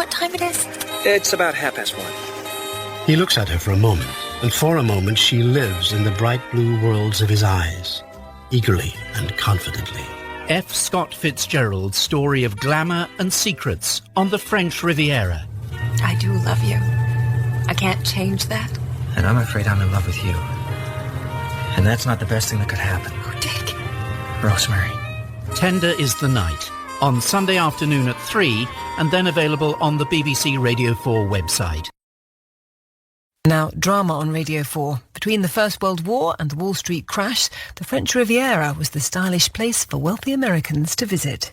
what time it is? It's about 1:30. He looks at her for a moment, and for a moment she lives in the bright blue worlds of his eyes, eagerly and confidently. F. Scott Fitzgerald's story of glamour and secrets on the French Riviera. I do love you. I can't change that. And I'm afraid I'm in love with you. And that's not the best thing that could happen. Oh, Dick. Rosemary. Tender is the Night, on Sunday afternoon at 3, and then available on the BBC Radio 4 website. Now, drama on Radio 4. Between the First World War and the Wall Street crash, the French Riviera was the stylish place for wealthy Americans to visit.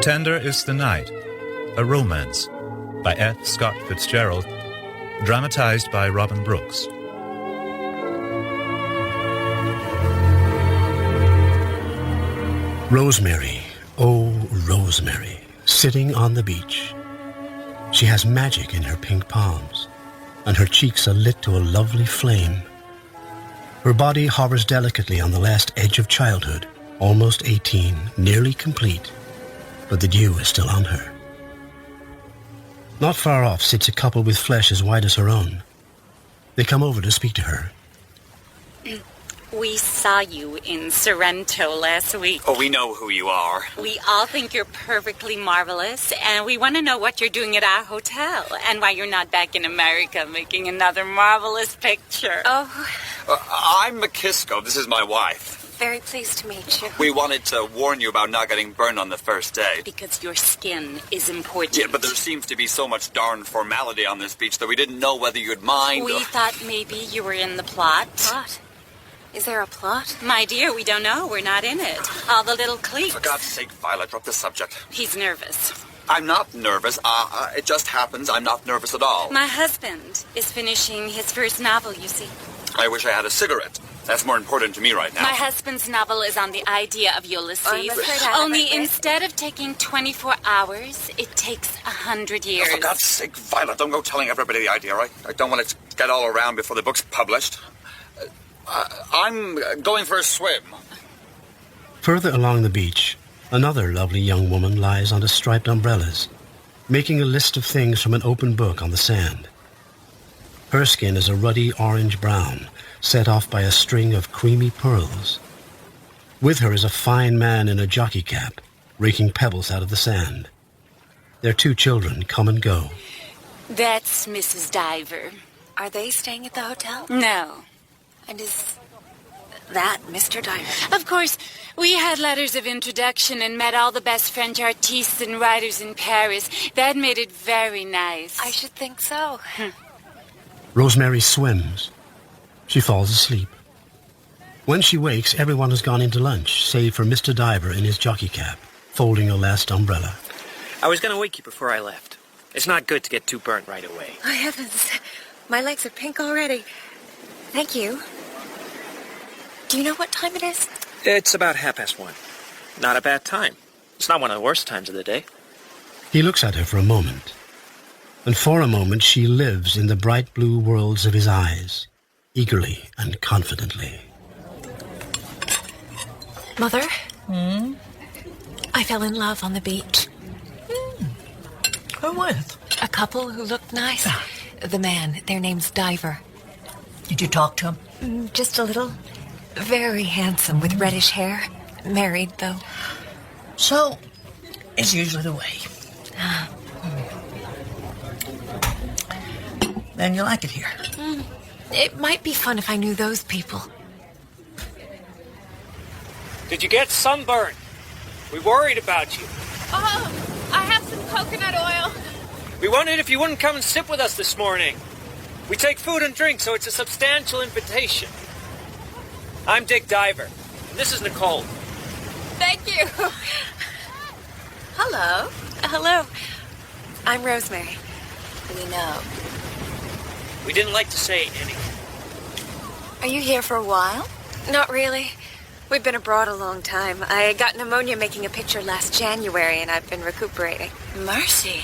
Tender is the Night, a romance, by F. Scott Fitzgerald, dramatized by Robin Brooks. Rosemary, oh Rosemary, sitting on the beach. She has magic in her pink palms, and her cheeks are lit to a lovely flame. Her body hovers delicately on the last edge of childhood, almost 18, nearly complete, but the dew is still on her. Not far off sits a couple with flesh as white as her own. They come over to speak to her. We saw you in Sorrento last week. Oh, we know who you are. We all think you're perfectly marvelous, and we want to know what you're doing at our hotel and why you're not back in America making another marvelous picture. Oh, I'm McKisco. This is my wife. very pleased to meet you. We wanted to warn you about not getting burned on the first day. Because your skin is important. Yeah, but there seems to be so much darn formality on this beach that we didn't know whether you'd mind. We thought maybe you were in the plot. Plot? Is there a plot? My dear, we don't know. We're not in it. All the little cliques. For God's sake, Violet, drop the subject. He's nervous. I'm not nervous. It just happens I'm not nervous at all. My husband is finishing his first novel, you see. I wish I had a cigarette. That's more important to me right now. My husband's novel is on the idea of Ulysses. I'm afraid I Only haven't read. instead of taking 24 hours, it takes 100 years. For God's sake, Violet, don't go telling everybody the idea, right? I don't want it to get all around before the book's published. I'm going for a swim. Further along the beach, another lovely young woman lies under striped umbrellas, making a list of things from an open book on the sand. Her skin is a ruddy orange-brown, set off by a string of creamy pearls. With her is a fine man in a jockey cap, raking pebbles out of the sand. Their two children come and go. That's Mrs. Diver. Are they staying at the hotel? No. And is that Mr. Diver? Of course, we had letters of introduction and met all the best French artistes and writers in Paris. That made it very nice. I should think so. Rosemary swims. She falls asleep. When she wakes, everyone has gone into lunch, save for Mr. Diver in his jockey cap, folding a last umbrella. I was going to wake you before I left. It's not good to get too burnt right away. Oh, heavens. My legs are pink already. Thank you. Do you know what time it is? It's about 1:30. Not a bad time. It's not one of the worst times of the day. He looks at her for a moment, and for a moment she lives in the bright blue worlds of his eyes, eagerly and confidently. Mother? I fell in love on the beach. Who with? A couple who looked nice. The man, their name's Diver. Did you talk to him? Just a little. Very handsome with reddish hair. Married, though. So, it's usually the way. Then you like it here. It might be fun if I knew those people. Did you get sunburned? We worried about you. Oh, I have some coconut oil. We wondered if you wouldn't come and sit with us this morning. We take food and drink, so it's a substantial invitation. I'm Dick Diver. And this is Nicole. Thank you. Hello. Hello. I'm Rosemary. We know. We didn't like to say anything. Are you here for a while? Not really. We've been abroad a long time. I got pneumonia making a picture last January, and I've been recuperating. Mercy.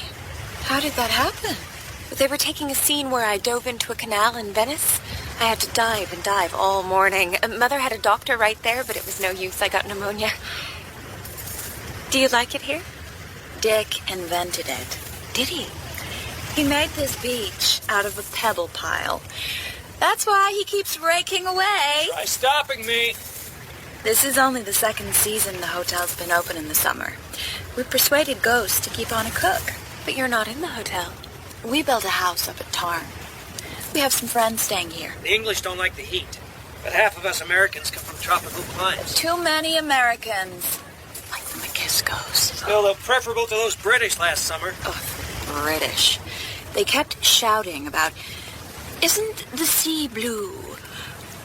How did that happen? They were taking a scene where I dove into a canal in Venice. I had to dive and dive all morning. Mother had a doctor right there, but it was no use. I got pneumonia. Do you like it here? Dick invented it. Did he? He made this beach out of a pebble pile. That's why he keeps raking away. Try stopping me. This is only the second season the hotel's been open in the summer. We persuaded Ghost to keep on a cook. But you're not in the hotel. We built a house up at Tarn. We have some friends staying here. The English don't like the heat, but half of us Americans come from tropical climes. Too many Americans. Like the McKiskos. Still, they're preferable to those British last summer. Oh, British. They kept shouting about, isn't the sea blue?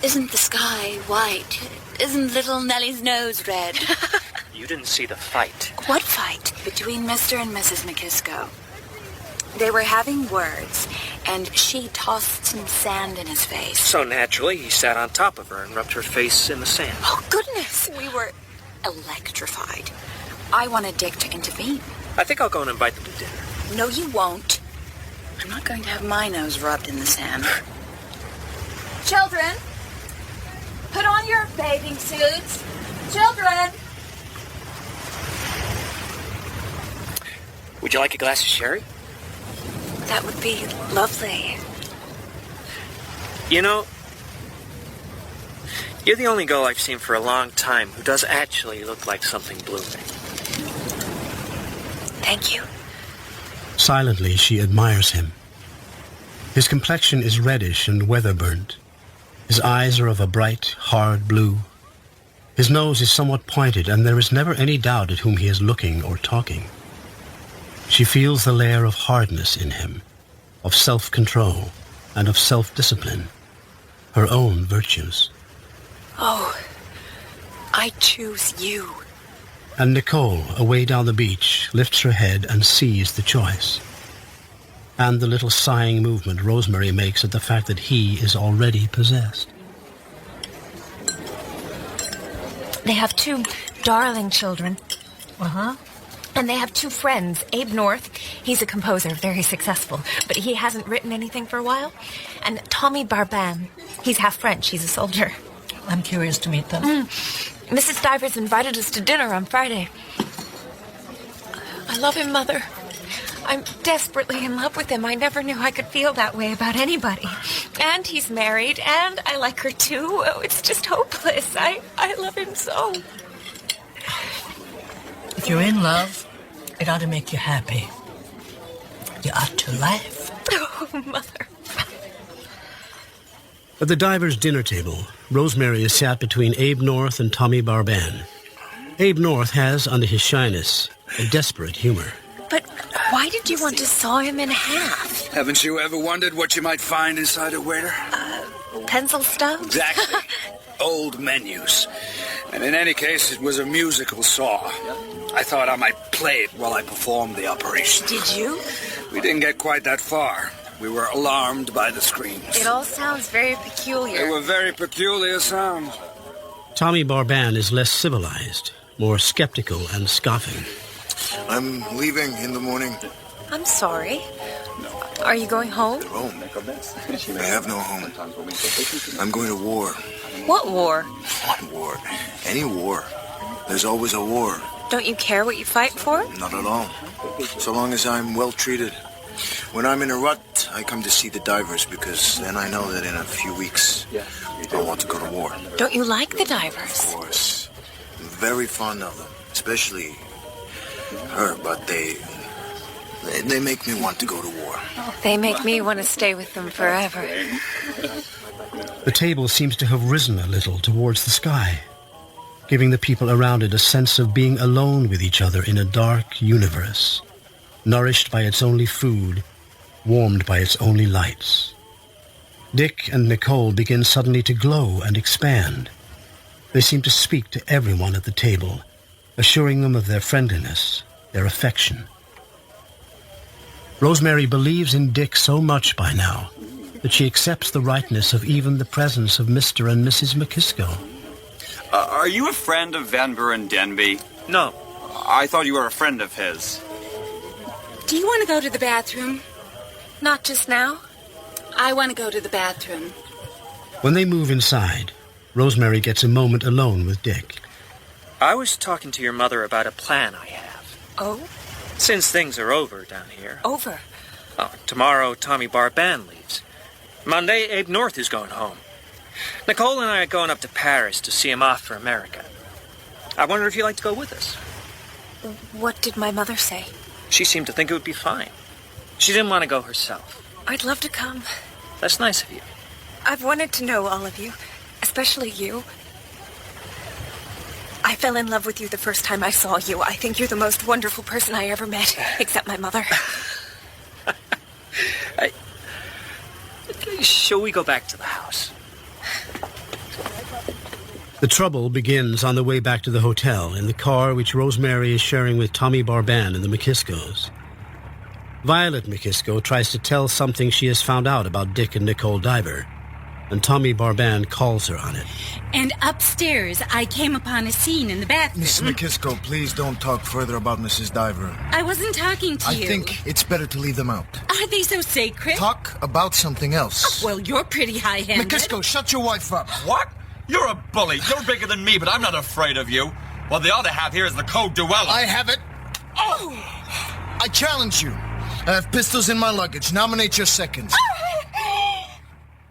Isn't the sky white? Isn't little Nellie's nose red? You didn't see the fight. What fight? Between Mr. and Mrs. McKisko. They were having words, and she tossed some sand in his face. So naturally, he sat on top of her and rubbed her face in the sand. Oh, goodness! We were electrified. I wanted Dick to intervene. I think I'll go and invite them to dinner. No, you won't. I'm not going to have my nose rubbed in the sand. Children, put on your bathing suits. Children! Would you like a glass of sherry? That would be lovely. You know, you're the only girl I've seen for a long time who does actually look like something blooming. Thank you. Silently, she admires him. His complexion is reddish and weather-burnt. His eyes are of a bright, hard blue. His nose is somewhat pointed, and there is never any doubt at whom he is looking or talking. She feels the layer of hardness in him, of self-control, and of self-discipline, her own virtues. Oh, I choose you. And Nicole, away down the beach, lifts her head and sees the choice. And the little sighing movement Rosemary makes at the fact that he is already possessed. They have 2 darling children. And they have 2 friends. Abe North, he's a composer, very successful, but he hasn't written anything for a while. And Tommy Barban, he's half French, he's a soldier. I'm curious to meet them. Mrs. Divers invited us to dinner on Friday. I love him, Mother. I'm desperately in love with him. I never knew I could feel that way about anybody. And he's married, and I like her too. Oh, it's just hopeless. I love him so. If you're in love, it ought to make you happy. You ought to laugh. Oh, Mother. At the Divers' dinner table, Rosemary is sat between Abe North and Tommy Barban. Abe North has, under his shyness, a desperate humor. But why did you want to saw him in half? Haven't you ever wondered what you might find inside a waiter? Pencil stubs? Exactly. Old menus. And in any case, it was a musical saw. I thought I might play it while I performed the operation. Did you? We didn't get quite that far. We were alarmed by the screams. It all sounds very peculiar. They were very peculiar sounds. Tommy Barban is less civilized, more skeptical and scoffing. I'm leaving in the morning. I'm sorry. Are you going home? Home? I have no home. I'm going to war. What war? What war? Any war. There's always a war. Don't you care what you fight for? Not at all. So long as I'm well treated. When I'm in a rut, I come to see the Divers because then I know that in a few weeks I'll want to go to war. Don't you like the Divers? Of course. I'm very fond of them, especially her, but they make me want to go to war. They make me want to stay with them forever. The table seems to have risen a little towards the sky, giving the people around it a sense of being alone with each other in a dark universe, nourished by its only food, warmed by its only lights. Dick and Nicole begin suddenly to glow and expand. They seem to speak to everyone at the table, assuring them of their friendliness, their affection. Rosemary believes in Dick so much by now that she accepts the rightness of even the presence of Mr. and Mrs. McKisko. Are you a friend of Van Buren Denby? No. I thought you were a friend of his. Do you want to go to the bathroom? Not just now. I want to go to the bathroom. When they move inside, Rosemary gets a moment alone with Dick. I was talking to your mother about a plan I have. Oh? Since things are over down here. Over? Oh, tomorrow, Tommy Barban leaves. Monday, Abe North is going home. Nicole and I are going up to Paris to see him off for America. I wonder if you'd like to go with us. What did my mother say? She seemed to think it would be fine. She didn't want to go herself. I'd love to come. That's nice of you. I've wanted to know all of you, especially you. I fell in love with you the first time I saw you. I think you're the most wonderful person I ever met, except my mother. Shall we go back to the house? The trouble begins on the way back to the hotel in the car which Rosemary is sharing with Tommy Barban and the McKiskos. Violet McKisko tries to tell something she has found out about Dick and Nicole Diver, and Tommy Barban calls her on it. And upstairs, I came upon a scene in the bathroom. Miss McKisko, please don't talk further about Mrs. Diver. I wasn't talking to you. I think it's better to leave them out. Are they so sacred? Talk about something else. Oh, well, you're pretty high-handed. McKisko, shut your wife up. What? You're a bully. You're bigger than me, but I'm not afraid of you. What they ought to have here is the code duello. I have it. Oh! I challenge you. I have pistols in my luggage. Nominate your seconds.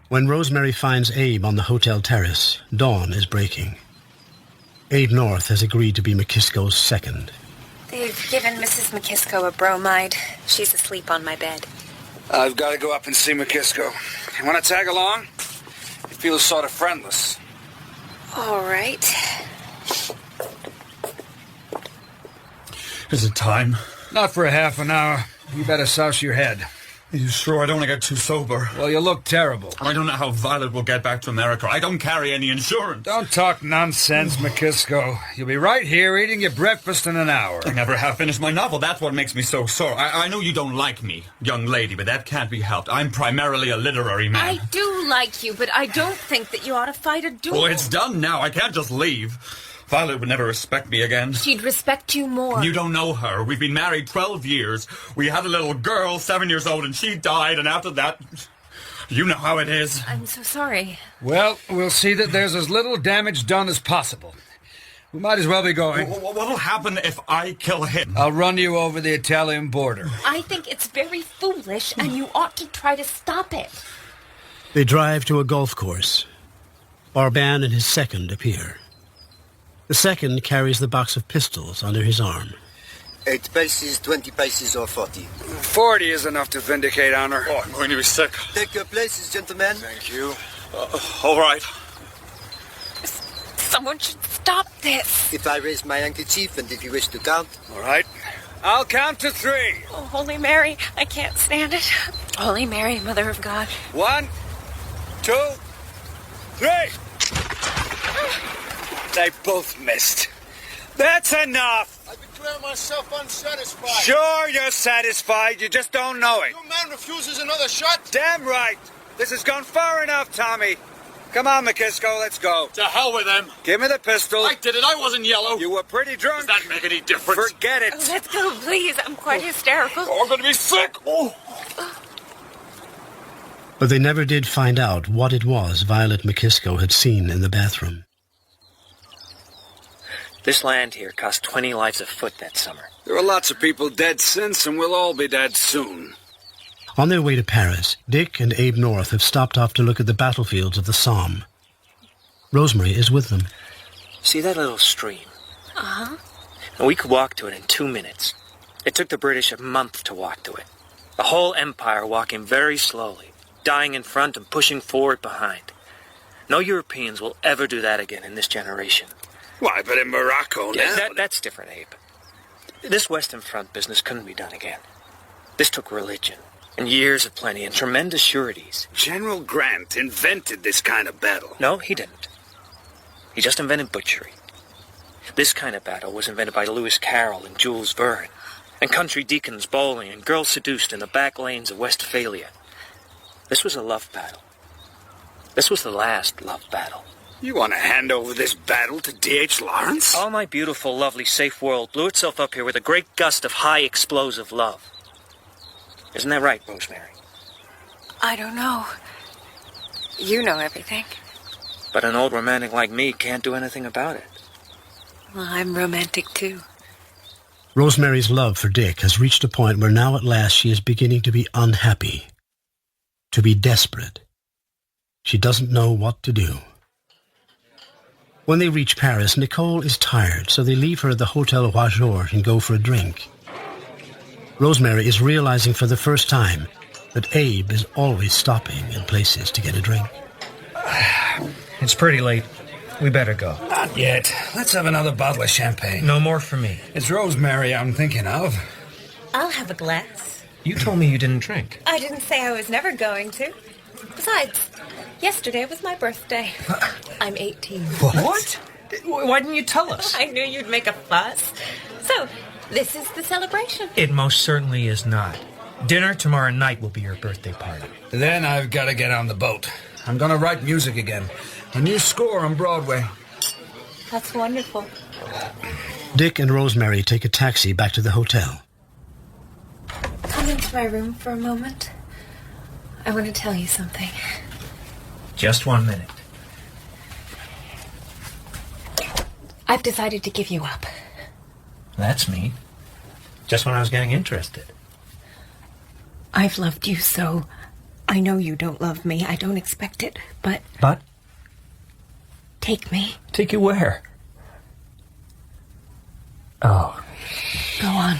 When Rosemary finds Abe on the hotel terrace, dawn is breaking. Abe North has agreed to be McKisko's second. They've given Mrs. McKisko a bromide. She's asleep on my bed. I've got to go up and see McKisko. You want to tag along? He feels sort of friendless. All right. Is it time? Not for a half an hour. You better souse your head. Are you sure I don't want to get too sober? Well, you look terrible. I don't know how Violet will get back to America. I don't carry any insurance. Don't talk nonsense, McKisko. You'll be right here eating your breakfast in an hour. I never have finished my novel. That's what makes me so sore. I know you don't like me, young lady, but that can't be helped. I'm primarily a literary man. I do like you, but I don't think that you ought to fight a duel. Well, it's done now. I can't just leave. Violet would never respect me again. She'd respect you more. You don't know her. We've been married 12 years. We had a little girl, 7 years old, and she died, and after that, you know how it is. I'm so sorry. Well, we'll see that there's as little damage done as possible. We might as well be going. What'll happen if I kill him? I'll run you over the Italian border. I think it's very foolish, and you ought to try to stop it. They drive to a golf course. Barban and his second appear. The second carries the box of pistols under his arm. 8 paces, 20 paces, or 40? 40 is enough to vindicate honor. Oh, I'm going to be sick. Take your places, gentlemen. Thank you. All right. Someone should stop this. If I raise my handkerchief and if you wish to count. All right. I'll count to 3. Oh, Holy Mary, I can't stand it. Holy Mary, Mother of God. 1, 2, 3. They both missed. That's enough. I declare myself unsatisfied. Sure you're satisfied. You just don't know it. Your man refuses another shot? Damn right. This has gone far enough, Tommy. Come on, McKisko, let's go. To hell with them. Give me the pistol. I did it. I wasn't yellow. You were pretty drunk. Does that make any difference? Forget it. Oh, let's go, please. I'm quite hysterical. Oh, I'm going to be sick. Oh. But they never did find out what it was Violet McKisko had seen in the bathroom. This land here cost 20 lives a foot that summer. There are lots of people dead since, and we'll all be dead soon. On their way to Paris, Dick and Abe North have stopped off to look at the battlefields of the Somme. Rosemary is with them. See that little stream? Uh-huh. And we could walk to it in 2 minutes. It took the British a month to walk to it. A whole empire walking very slowly, dying in front and pushing forward behind. No Europeans will ever do that again in this generation. Why, but in Morocco now... Yeah, that's different, Abe. This Western Front business couldn't be done again. This took religion, and years of plenty, and tremendous sureties. General Grant invented this kind of battle. No, he didn't. He just invented butchery. This kind of battle was invented by Lewis Carroll and Jules Verne, and country deacons bowling and girls seduced in the back lanes of Westphalia. This was a love battle. This was the last love battle. You want to hand over this battle to D.H. Lawrence? All my beautiful, lovely, safe world blew itself up here with a great gust of high, explosive love. Isn't that right, Rosemary? I don't know. You know everything. But an old romantic like me can't do anything about it. Well, I'm romantic, too. Rosemary's love for Dick has reached a point where now at last she is beginning to be unhappy, to be desperate. She doesn't know what to do. When they reach Paris, Nicole is tired, so they leave her at the Hotel Roi Georges and go for a drink. Rosemary is realizing for the first time that Abe is always stopping in places to get a drink. It's pretty late. We better go. Not yet. Let's have another bottle of champagne. No more for me. It's Rosemary I'm thinking of. I'll have a glass. You told me you didn't drink. I didn't say I was never going to. Besides, yesterday was my birthday. I'm 18. What? Why didn't you tell us? I knew you'd make a fuss. So, this is the celebration. It most certainly is not. Dinner tomorrow night will be your birthday party. Then I've got to get on the boat. I'm going to write music again. A new score on Broadway. That's wonderful. Dick and Rosemary take a taxi back to the hotel. Come into my room for a moment. I want to tell you something. Just 1 minute. I've decided to give you up. That's me. Just when I was getting interested. I've loved you so. I know you don't love me. I don't expect it, but... But? Take me. Take you where? Oh. Go on.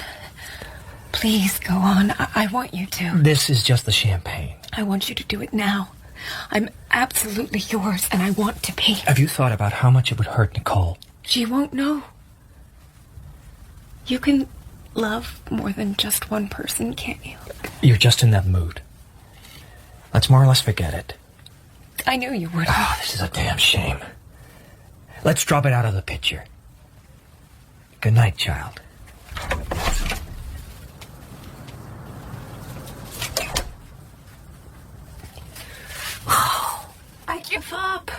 Please, go on. I want you to. This is just the champagne. I want you to do it now. I'm absolutely yours, and I want to be. Have you thought about how much it would hurt Nicole? She won't know. You can love more than just one person, can't you? You're just in that mood. Let's more or less forget it. I knew you would. Oh, this is a damn shame. Let's drop it out of the picture. Good night, child. I give up.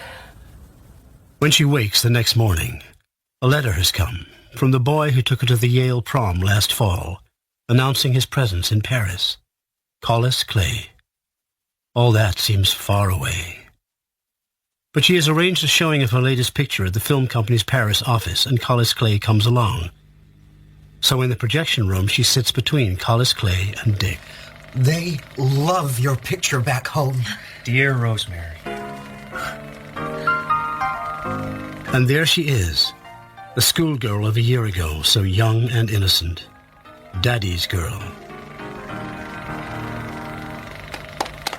When she wakes the next morning, a letter has come from the boy who took her to the Yale prom last fall, announcing his presence in Paris. Collis Clay. All that seems far away. But she has arranged a showing of her latest picture at the film company's Paris office, and Collis Clay comes along. So in the projection room, she sits between Collis Clay and Dick. They love your picture back home. Dear Rosemary. And there she is, the schoolgirl of a year ago, so young and innocent. Daddy's girl.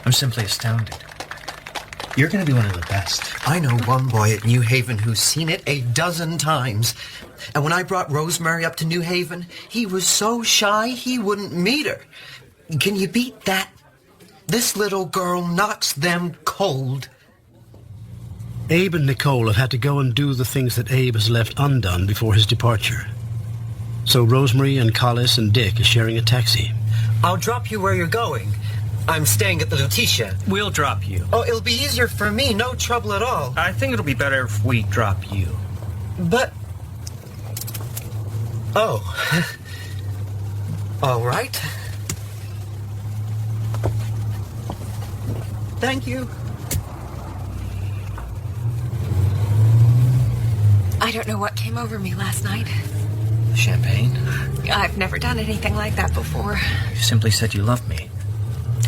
I'm simply astounded. You're going to be one of the best. I know one boy at New Haven who's seen it 12 times. And when I brought Rosemary up to New Haven, he was so shy he wouldn't meet her. Can you beat that? This little girl knocks them cold. Abe and Nicole have had to go and do the things that Abe has left undone before his departure. So Rosemary and Collis and Dick are sharing a taxi. I'll drop you where you're going. I'm staying at the Lutetia. We'll drop you. Oh, it'll be easier for me. No trouble at all. I think it'll be better if we drop you. But... Oh. All right. Thank you. I don't know what came over me last night. Champagne? I've never done anything like that before. You simply said you love me.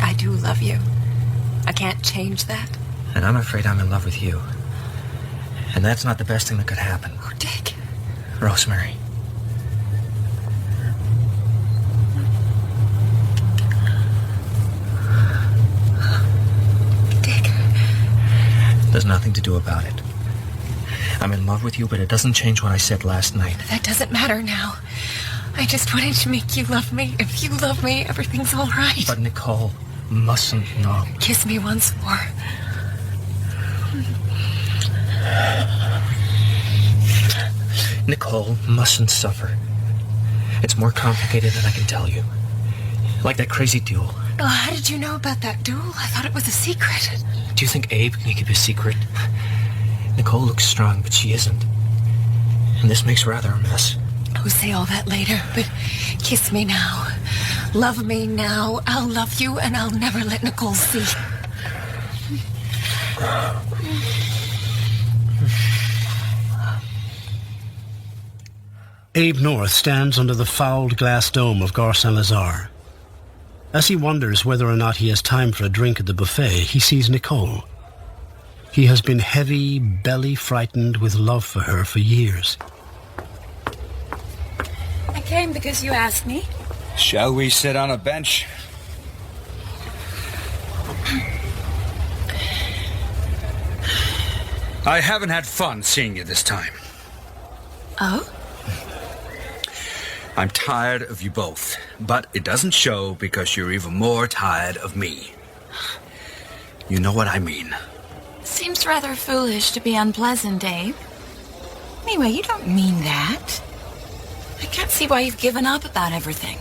I do love you. I can't change that. And I'm afraid I'm in love with you. And that's not the best thing that could happen. Oh, Dick. Rosemary. Dick. There's nothing to do about it. I'm in love with you, but it doesn't change what I said last night. That doesn't matter now. I just wanted to make you love me. If you love me, everything's all right. But Nicole mustn't know. Kiss me once more. Nicole mustn't suffer. It's more complicated than I can tell you. Like that crazy duel. Oh, how did you know about that duel? I thought it was a secret. Do you think Abe can keep a secret? Nicole looks strong, but she isn't. And this makes rather a mess. We'll say all that later, but kiss me now. Love me now. I'll love you, and I'll never let Nicole see. Abe North stands under the fouled glass dome of Gare Saint-Lazare. As he wonders whether or not he has time for a drink at the buffet, he sees Nicole. He has been heavy, belly-frightened with love for her for years. I came because you asked me. Shall we sit on a bench? I haven't had fun seeing you this time. Oh? I'm tired of you both, but it doesn't show because you're even more tired of me. You know what I mean. Seems rather foolish to be unpleasant, Abe. Anyway, you don't mean that. I can't see why you've given up about everything.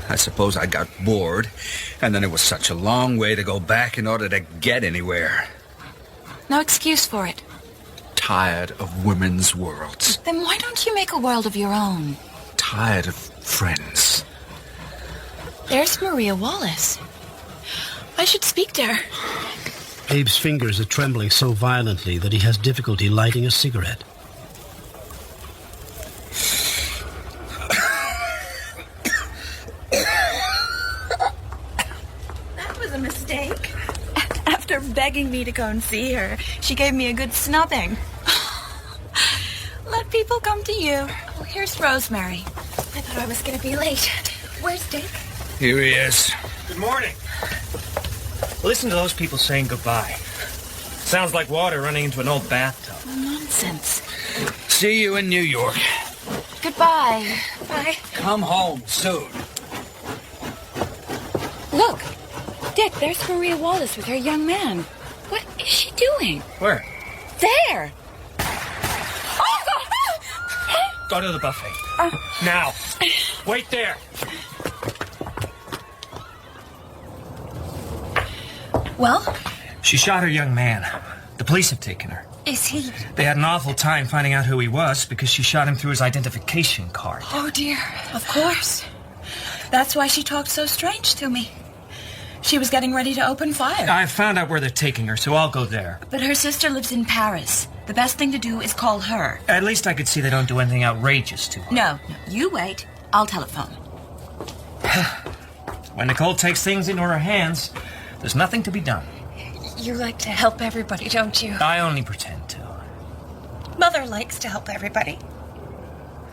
I suppose I got bored, and then it was such a long way to go back in order to get anywhere. No excuse for it. Tired of women's worlds. Then why don't you make a world of your own? Tired of friends. There's Maria Wallace. I should speak to her. Abe's fingers are trembling so violently that he has difficulty lighting a cigarette. That was a mistake. After begging me to go and see her, she gave me a good snubbing. Let people come to you. Oh, here's Rosemary. I thought I was going to be late. Where's Dick? Here he is. Good morning. Listen to those people saying goodbye. Sounds like water running into an old bathtub. Nonsense. See you in New York. Goodbye. Bye. Come home soon. Look, Dick, there's Maria Wallace with her young man. What is she doing? Where? There. Go to the buffet. Now. Wait there. Well? She shot her young man. The police have taken her. Is he? They had an awful time finding out who he was because she shot him through his identification card. Oh, dear. Of course. That's why she talked so strange to me. She was getting ready to open fire. I found out where they're taking her, so I'll go there. But her sister lives in Paris. The best thing to do is call her. At least I could see they don't do anything outrageous to her. No, you wait. I'll telephone. When Nicole takes things into her hands, there's nothing to be done. You like to help everybody, don't you? I only pretend to. Mother likes to help everybody.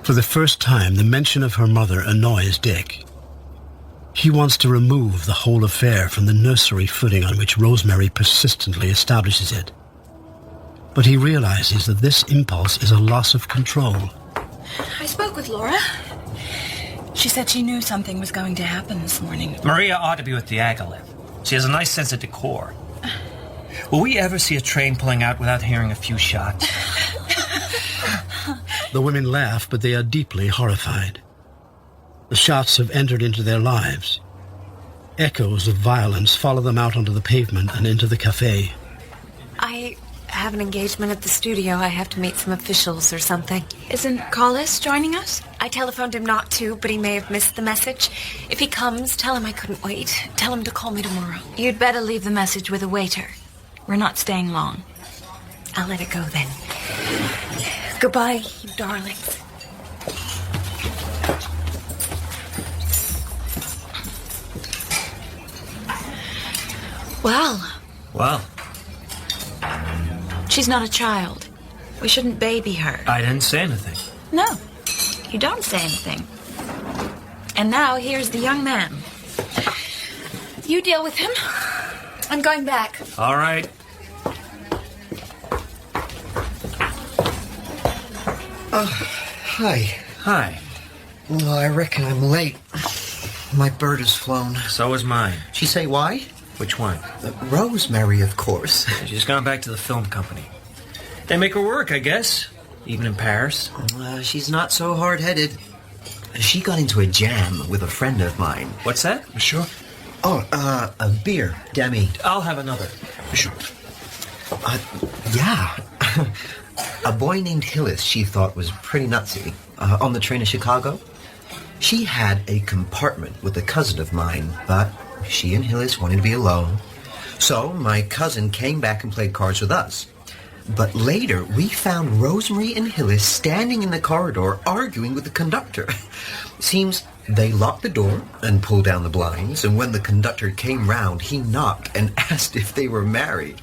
For the first time, the mention of her mother annoys Dick. He wants to remove the whole affair from the nursery footing on which Rosemary persistently establishes it. But he realizes that this impulse is a loss of control. I spoke with Laura. She said she knew something was going to happen this morning. Maria ought to be with Diaghilev. She has a nice sense of decor. Will we ever see a train pulling out without hearing a few shots? The women laugh, but they are deeply horrified. The shots have entered into their lives. Echoes of violence follow them out onto the pavement and into the cafe. I have an engagement at the studio. I have to meet some officials or something. Isn't Collis joining us? I telephoned him not to, but he may have missed the message. If he comes, tell him I couldn't wait. Tell him to call me tomorrow. You'd better leave the message with a waiter. We're not staying long. I'll let it go then. Goodbye, you darlings. Well, she's not a child. We shouldn't baby her. I didn't say anything. No, you don't say anything. And now here's the young man. You deal with him. I'm going back. All right. Hi. Hi. Well, I reckon I'm late. My bird has flown. So is mine. She say why? Which one? Rosemary, of course. She's gone back to the film company. They make her work, I guess. Even in Paris. She's not so hard-headed. She got into a jam with a friend of mine. What's that? Sure. Oh, a beer, Demi. I'll have another. Sure. Yeah. A boy named Hillis she thought was pretty nutsy. On the train to Chicago. She had a compartment with a cousin of mine, but she and Hillis wanted to be alone. So my cousin came back and played cards with us. But later, we found Rosemary and Hillis standing in the corridor arguing with the conductor. Seems they locked the door and pulled down the blinds, and when the conductor came round, he knocked and asked if they were married.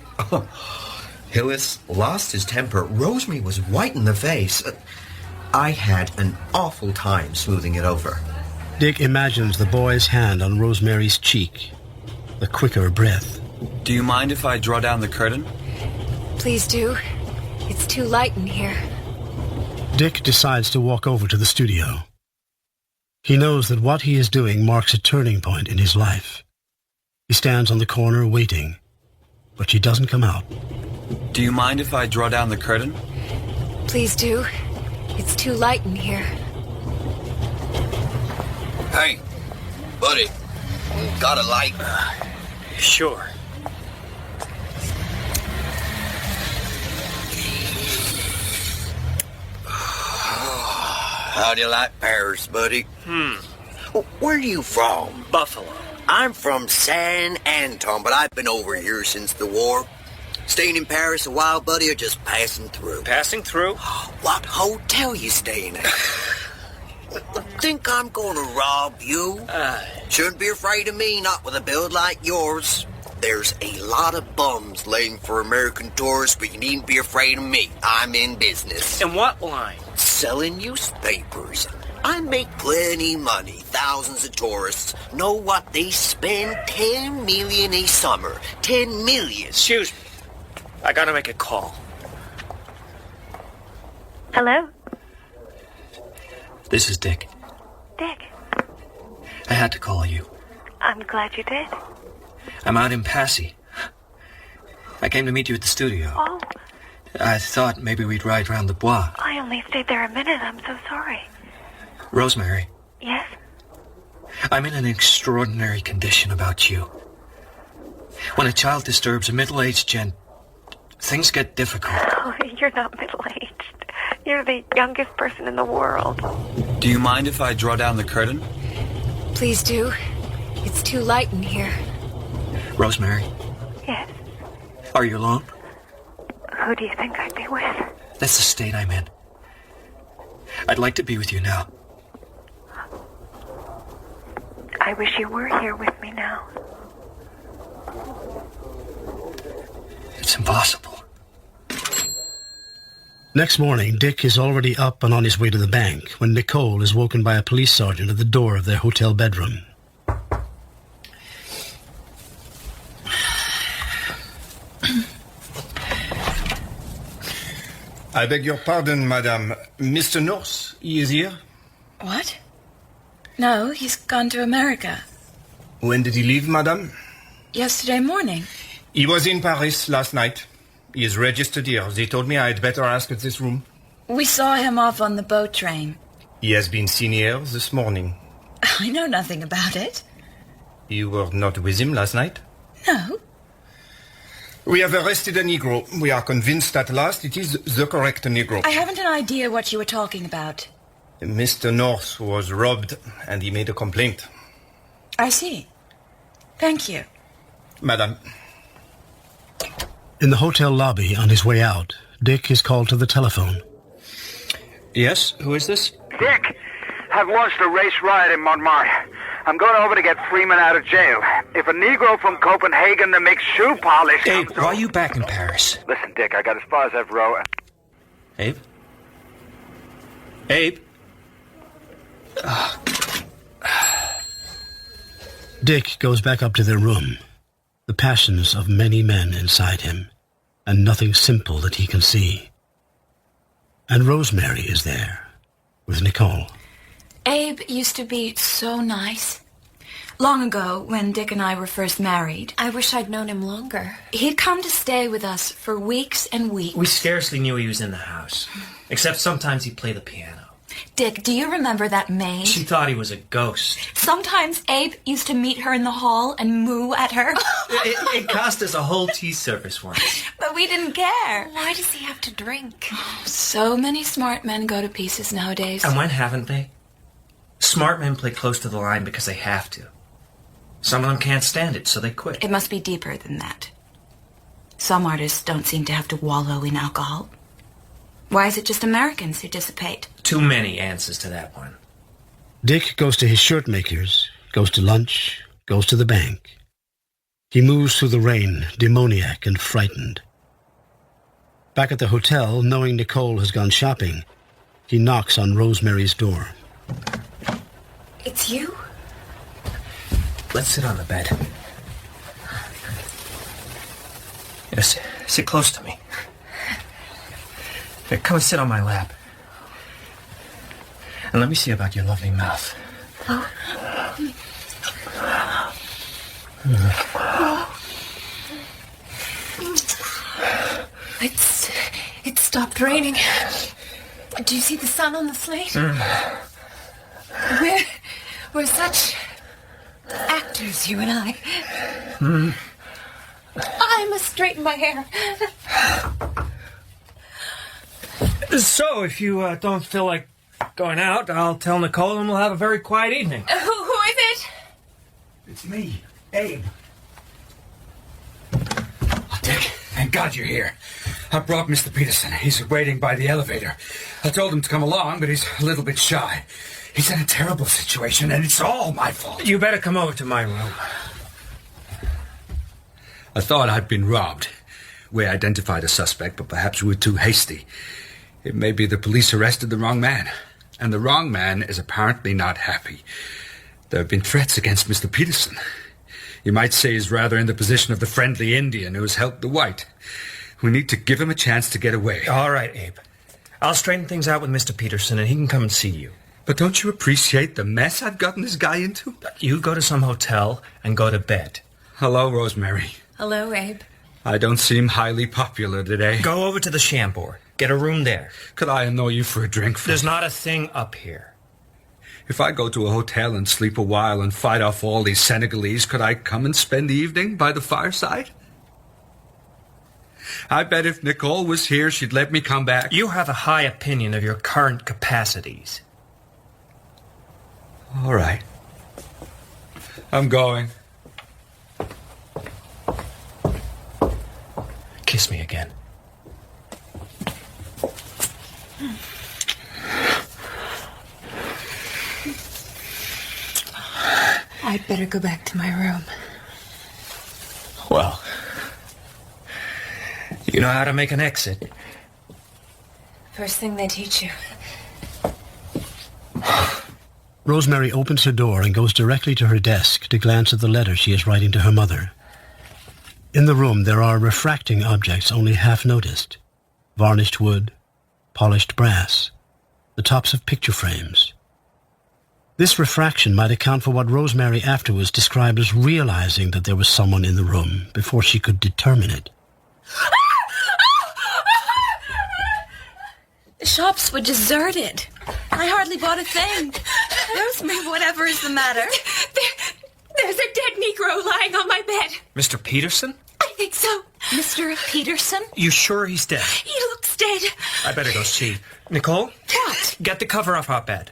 Hillis lost his temper. Rosemary was white in the face. I had an awful time smoothing it over. Dick imagines the boy's hand on Rosemary's cheek, the quicker breath. Do you mind if I draw down the curtain? Please do. It's too light in here. Dick decides to walk over to the studio. He knows that what he is doing marks a turning point in his life. He stands on the corner waiting, but she doesn't come out. Do you mind if I draw down the curtain? Please do. It's too light in here. Hey, buddy, got a light? Sure. How do you like Paris, buddy? Where are you from? Buffalo. I'm from San Anton, but I've been over here since the war. Staying in Paris a while, buddy, or just passing through? Passing through? What hotel you staying at? Think I'm gonna rob you? Shouldn't be afraid of me, not with a build like yours. There's a lot of bums laying for American tourists, but you needn't be afraid of me. I'm in business. In what line? Selling newspapers. I make plenty money. Thousands of tourists. Know what they spend? 10 million a summer. 10 million. Excuse me. I gotta make a call. Hello? This is Dick. Dick, I had to call you. I'm glad you did. I'm out in Passy. I came to meet you at the studio. Oh, I thought maybe we'd ride round the Bois. I only stayed there a minute. I'm so sorry. Rosemary, Yes? I'm in an extraordinary condition about you. When a child disturbs a middle-aged gent, things get difficult. Oh, you're not middle-aged. You're the youngest person in the world. Do you mind if I draw down the curtain? Please do. It's too light in here. Rosemary, Yes? are you alone? Who do you think I'd be with? That's the state I'm in. I'd like to be with you now. I wish you were here with me now. It's impossible. Next morning, Dick is already up and on his way to the bank when Nicole is woken by a police sergeant at the door of their hotel bedroom. I beg your pardon, madame. Mr. Norse, he is here? What? No, he's gone to America. When did he leave, madame? Yesterday morning. He was in Paris last night. He is registered here. They told me I'd better ask at this room. We saw him off on the boat train. He has been seen here this morning. I know nothing about it. You were not with him last night? No. We have arrested a Negro. We are convinced at last it is the correct Negro. I haven't an idea what you were talking about. Mr. North was robbed and he made a complaint. I see. Thank you. Madam. In the hotel lobby on his way out, Dick is called to the telephone. Yes? Who is this? Dick, I've launched a race riot in Montmartre. I'm going over to get Freeman out of jail. If a Negro from Copenhagen that makes shoe polish... Abe, why are you back in Paris? Listen, Dick, I got as far as Evro. Abe? Abe? Dick goes back up to their room, the passions of many men inside him, and nothing simple that he can see. And Rosemary is there, with Nicole. Abe used to be so nice. Long ago, when Dick and I were first married. I wish I'd known him longer. He'd come to stay with us for weeks and weeks. We scarcely knew he was in the house, except sometimes he'd play the piano. Dick, do you remember that maid? She thought he was a ghost. Sometimes Abe used to meet her in the hall and moo at her. It cost us a whole tea service once. But we didn't care. Why does he have to drink? So many smart men go to pieces nowadays. And when haven't they? Smart men play close to the line because they have to. Some of them can't stand it, so they quit. It must be deeper than that. Some artists don't seem to have to wallow in alcohol. Why is it just Americans who dissipate? Too many answers to that one. Dick goes to his shirt maker's, goes to lunch, goes to the bank. He moves through the rain, demoniac and frightened. Back at the hotel, knowing Nicole has gone shopping, he knocks on Rosemary's door. It's you? Let's sit on the bed. Yes, sit close to me. Here, come and sit on my lap. And let me see about your lovely mouth. Oh. It stopped raining. Do you see the sun on the slate? We're such actors, you and I. I must straighten my hair. So, if you don't feel like going out, I'll tell Nicole and we'll have a very quiet evening. Who is it? It's me, Abe. Oh, Dick, thank God you're here. I brought Mr. Peterson. He's waiting by the elevator. I told him to come along, but he's a little bit shy. He's in a terrible situation, and it's all my fault. You better come over to my room. I thought I'd been robbed. We identified a suspect, but perhaps we were too hasty. It may be the police arrested the wrong man, and the wrong man is apparently not happy. There have been threats against Mr. Peterson. You might say he's rather in the position of the friendly Indian who has helped the white. We need to give him a chance to get away. All right, Abe. I'll straighten things out with Mr. Peterson, and he can come and see you. But don't you appreciate the mess I've gotten this guy into? You go to some hotel and go to bed. Hello, Rosemary. Hello, Abe. I don't seem highly popular today. Go over to the Chambord. Get a room there. Could I annoy you for a drink? There's not a thing up here. If I go to a hotel and sleep a while and fight off all these Senegalese, could I come and spend the evening by the fireside? I bet if Nicole was here, she'd let me come back. You have a high opinion of your current capacities. All right. I'm going. Kiss me again. I'd better go back to my room. Well, you know how to make an exit. First thing they teach you. Rosemary opens her door and goes directly to her desk to glance at the letter she is writing to her mother. In the room, there are refracting objects only half noticed. Varnished wood, polished brass, the tops of picture frames. This refraction might account for what Rosemary afterwards described as realizing that there was someone in the room before she could determine it. The shops were deserted. I hardly bought a thing. Rosemary, whatever is the matter? There's a dead Negro lying on my bed. Mr. Peterson? I think so. Mr. Peterson? You sure he's dead? He looks dead. I better go see. Nicole? What? Get the cover off our bed.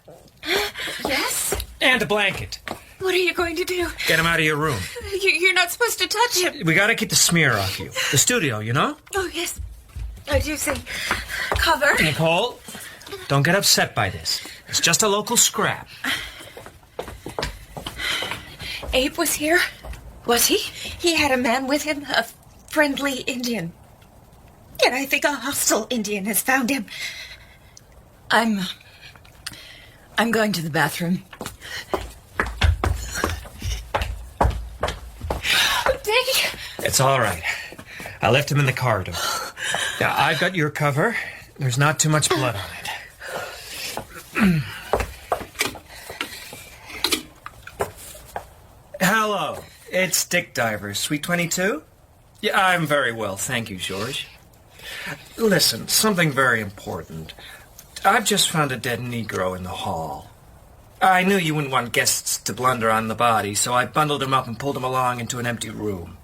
Yes? And a blanket. What are you going to do? Get him out of your room. You're not supposed to touch him. We gotta keep the smear off you. The studio, you know? Oh, yes. I do see. Cover. Nicole, don't get upset by this. It's just a local scrap. Abe was here. Was he? He had a man with him, a friendly Indian. Yet I think a hostile Indian has found him. I'm going to the bathroom. Dick! It's all right. I left him in the corridor. Now, I've got your cover. There's not too much blood on it. Hello. It's Dick Divers, Suite 22? Yeah, I'm very well, thank you, George. Listen, something very important. I've just found a dead Negro in the hall. I knew you wouldn't want guests to blunder on the body, so I bundled him up and pulled him along into an empty room.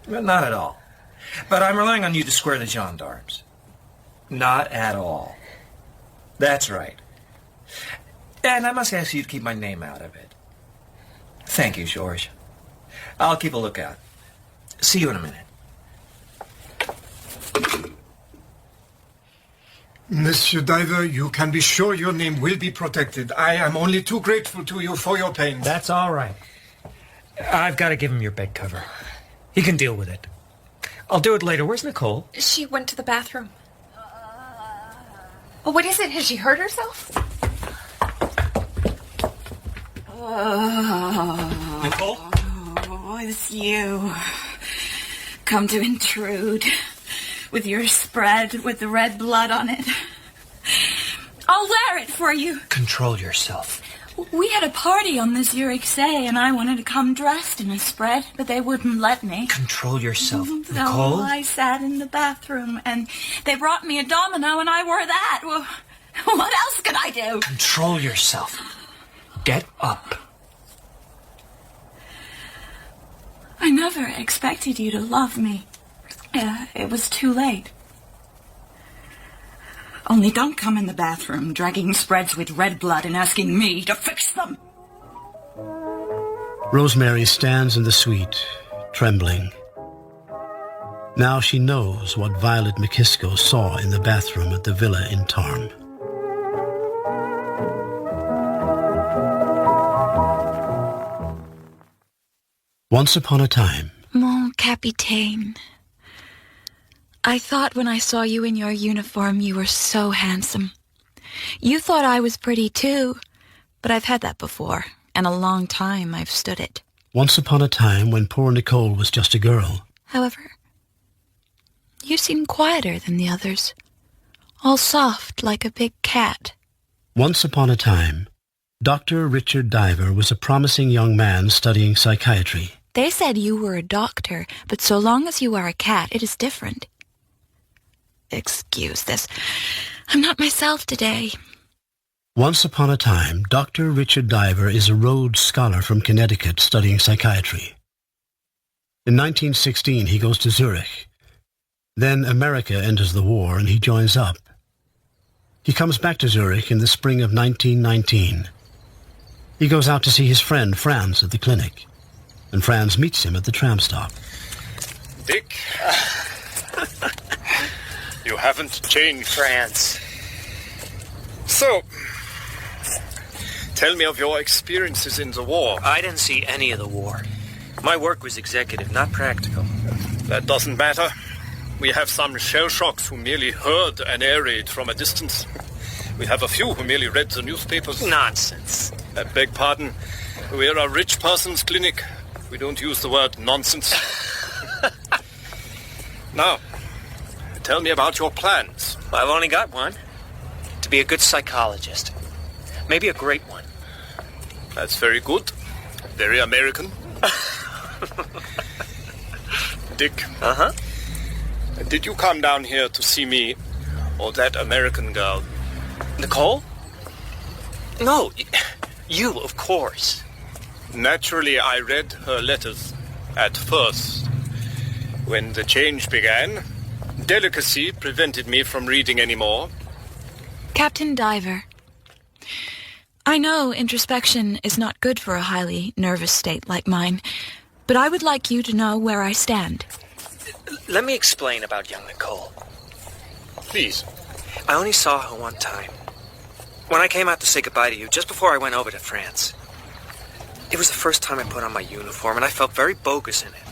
But not at all. But I'm relying on you to square the gendarmes. Not at all. That's right. And I must ask you to keep my name out of it. Thank you, George. I'll keep a lookout. See you in a minute. Monsieur Diver, you can be sure your name will be protected. I am only too grateful to you for your pains. That's all right. I've got to give him your bed cover. He can deal with it. I'll do it later. Where's Nicole? She went to the bathroom. Oh, what is it? Has she hurt herself? Nicole? Oh, it's you. Come to intrude. With your spread with the red blood on it. I'll wear it for you. Control yourself. We had a party on the Zurich Say, and I wanted to come dressed in a spread, but they wouldn't let me. Control yourself. So Nicole? I sat in the bathroom, and they brought me a domino, and I wore that. Well, what else could I do? Control yourself. Get up. I never expected you to love me. It was too late. Only don't come in the bathroom dragging spreads with red blood and asking me to fix them. Rosemary stands in the suite, trembling. Now she knows what Violet McKisco saw in the bathroom at the villa in Tarm. Once upon a time. Mon capitaine. I thought when I saw you in your uniform you were so handsome. You thought I was pretty too, but I've had that before, and a long time I've stood it. Once upon a time when poor Nicole was just a girl. However, you seem quieter than the others, all soft like a big cat. Once upon a time, Dr. Richard Diver was a promising young man studying psychiatry. They said you were a doctor, but so long as you are a cat, it is different. Excuse this. I'm not myself today. Once upon a time, Dr. Richard Diver is a Rhodes Scholar from Connecticut studying psychiatry. In 1916, he goes to Zurich. Then America enters the war and he joins up. He comes back to Zurich in the spring of 1919. He goes out to see his friend Franz at the clinic, and Franz meets him at the tram stop. Dick, you haven't changed. France. So, tell me of your experiences in the war. I didn't see any of the war. My work was executive, not practical. That doesn't matter. We have some shell shocks who merely heard an air raid from a distance. We have a few who merely read the newspapers. Nonsense. I beg pardon. We're a rich person's clinic. We don't use the word nonsense. Now, tell me about your plans. I've only got one. To be a good psychologist. Maybe a great one. That's very good. Very American. Dick. Uh-huh. Did you come down here to see me or that American girl? Nicole? No, you, of course. Naturally, I read her letters at first. When the change began, delicacy prevented me from reading any more. Captain Diver, I know introspection is not good for a highly nervous state like mine, but I would like you to know where I stand. Let me explain about young Nicole. Please. I only saw her one time. When I came out to say goodbye to you, just before I went over to France. It was the first time I put on my uniform, and I felt very bogus in it.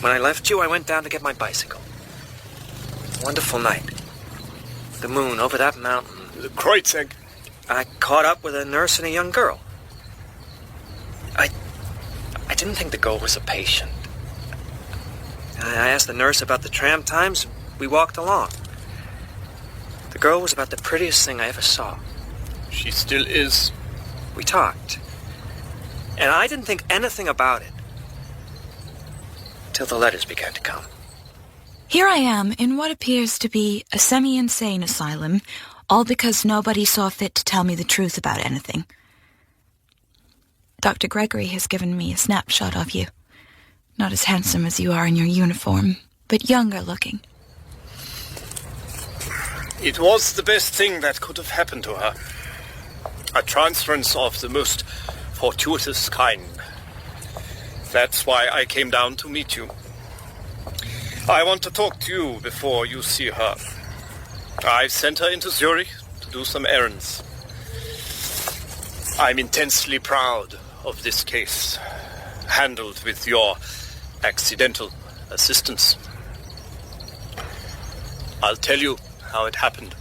When I left you, I went down to get my bicycle. Wonderful night. The moon over that mountain. The Kreutzegg. I caught up with a nurse and a young girl. I didn't think the girl was a patient. I asked the nurse about the tram times. We walked along. The girl was about the prettiest thing I ever saw. She still is. We talked. And I didn't think anything about it. Till the letters began to come. Here I am in what appears to be a semi-insane asylum, all because nobody saw fit to tell me the truth about anything. Dr. Gregory has given me a snapshot of you. Not as handsome as you are in your uniform, but younger looking. It was the best thing that could have happened to her. A transference of the most fortuitous kind. That's why I came down to meet you. I want to talk to you before you see her. I sent her into Zurich to do some errands. I'm intensely proud of this case, handled with your accidental assistance. I'll tell you how it happened,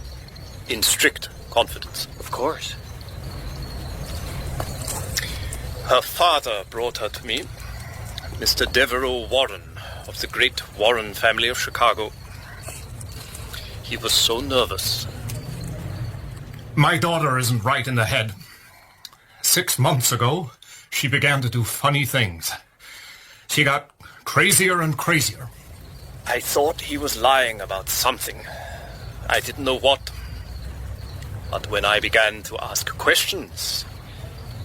in strict confidence. Of course. Her father brought her to me, Mr. Devereux Warren, of the great Warren family of Chicago. He was so nervous. My daughter isn't right in the head. 6 months ago, she began to do funny things. She got crazier and crazier. I thought he was lying about something. I didn't know what. But when I began to ask questions,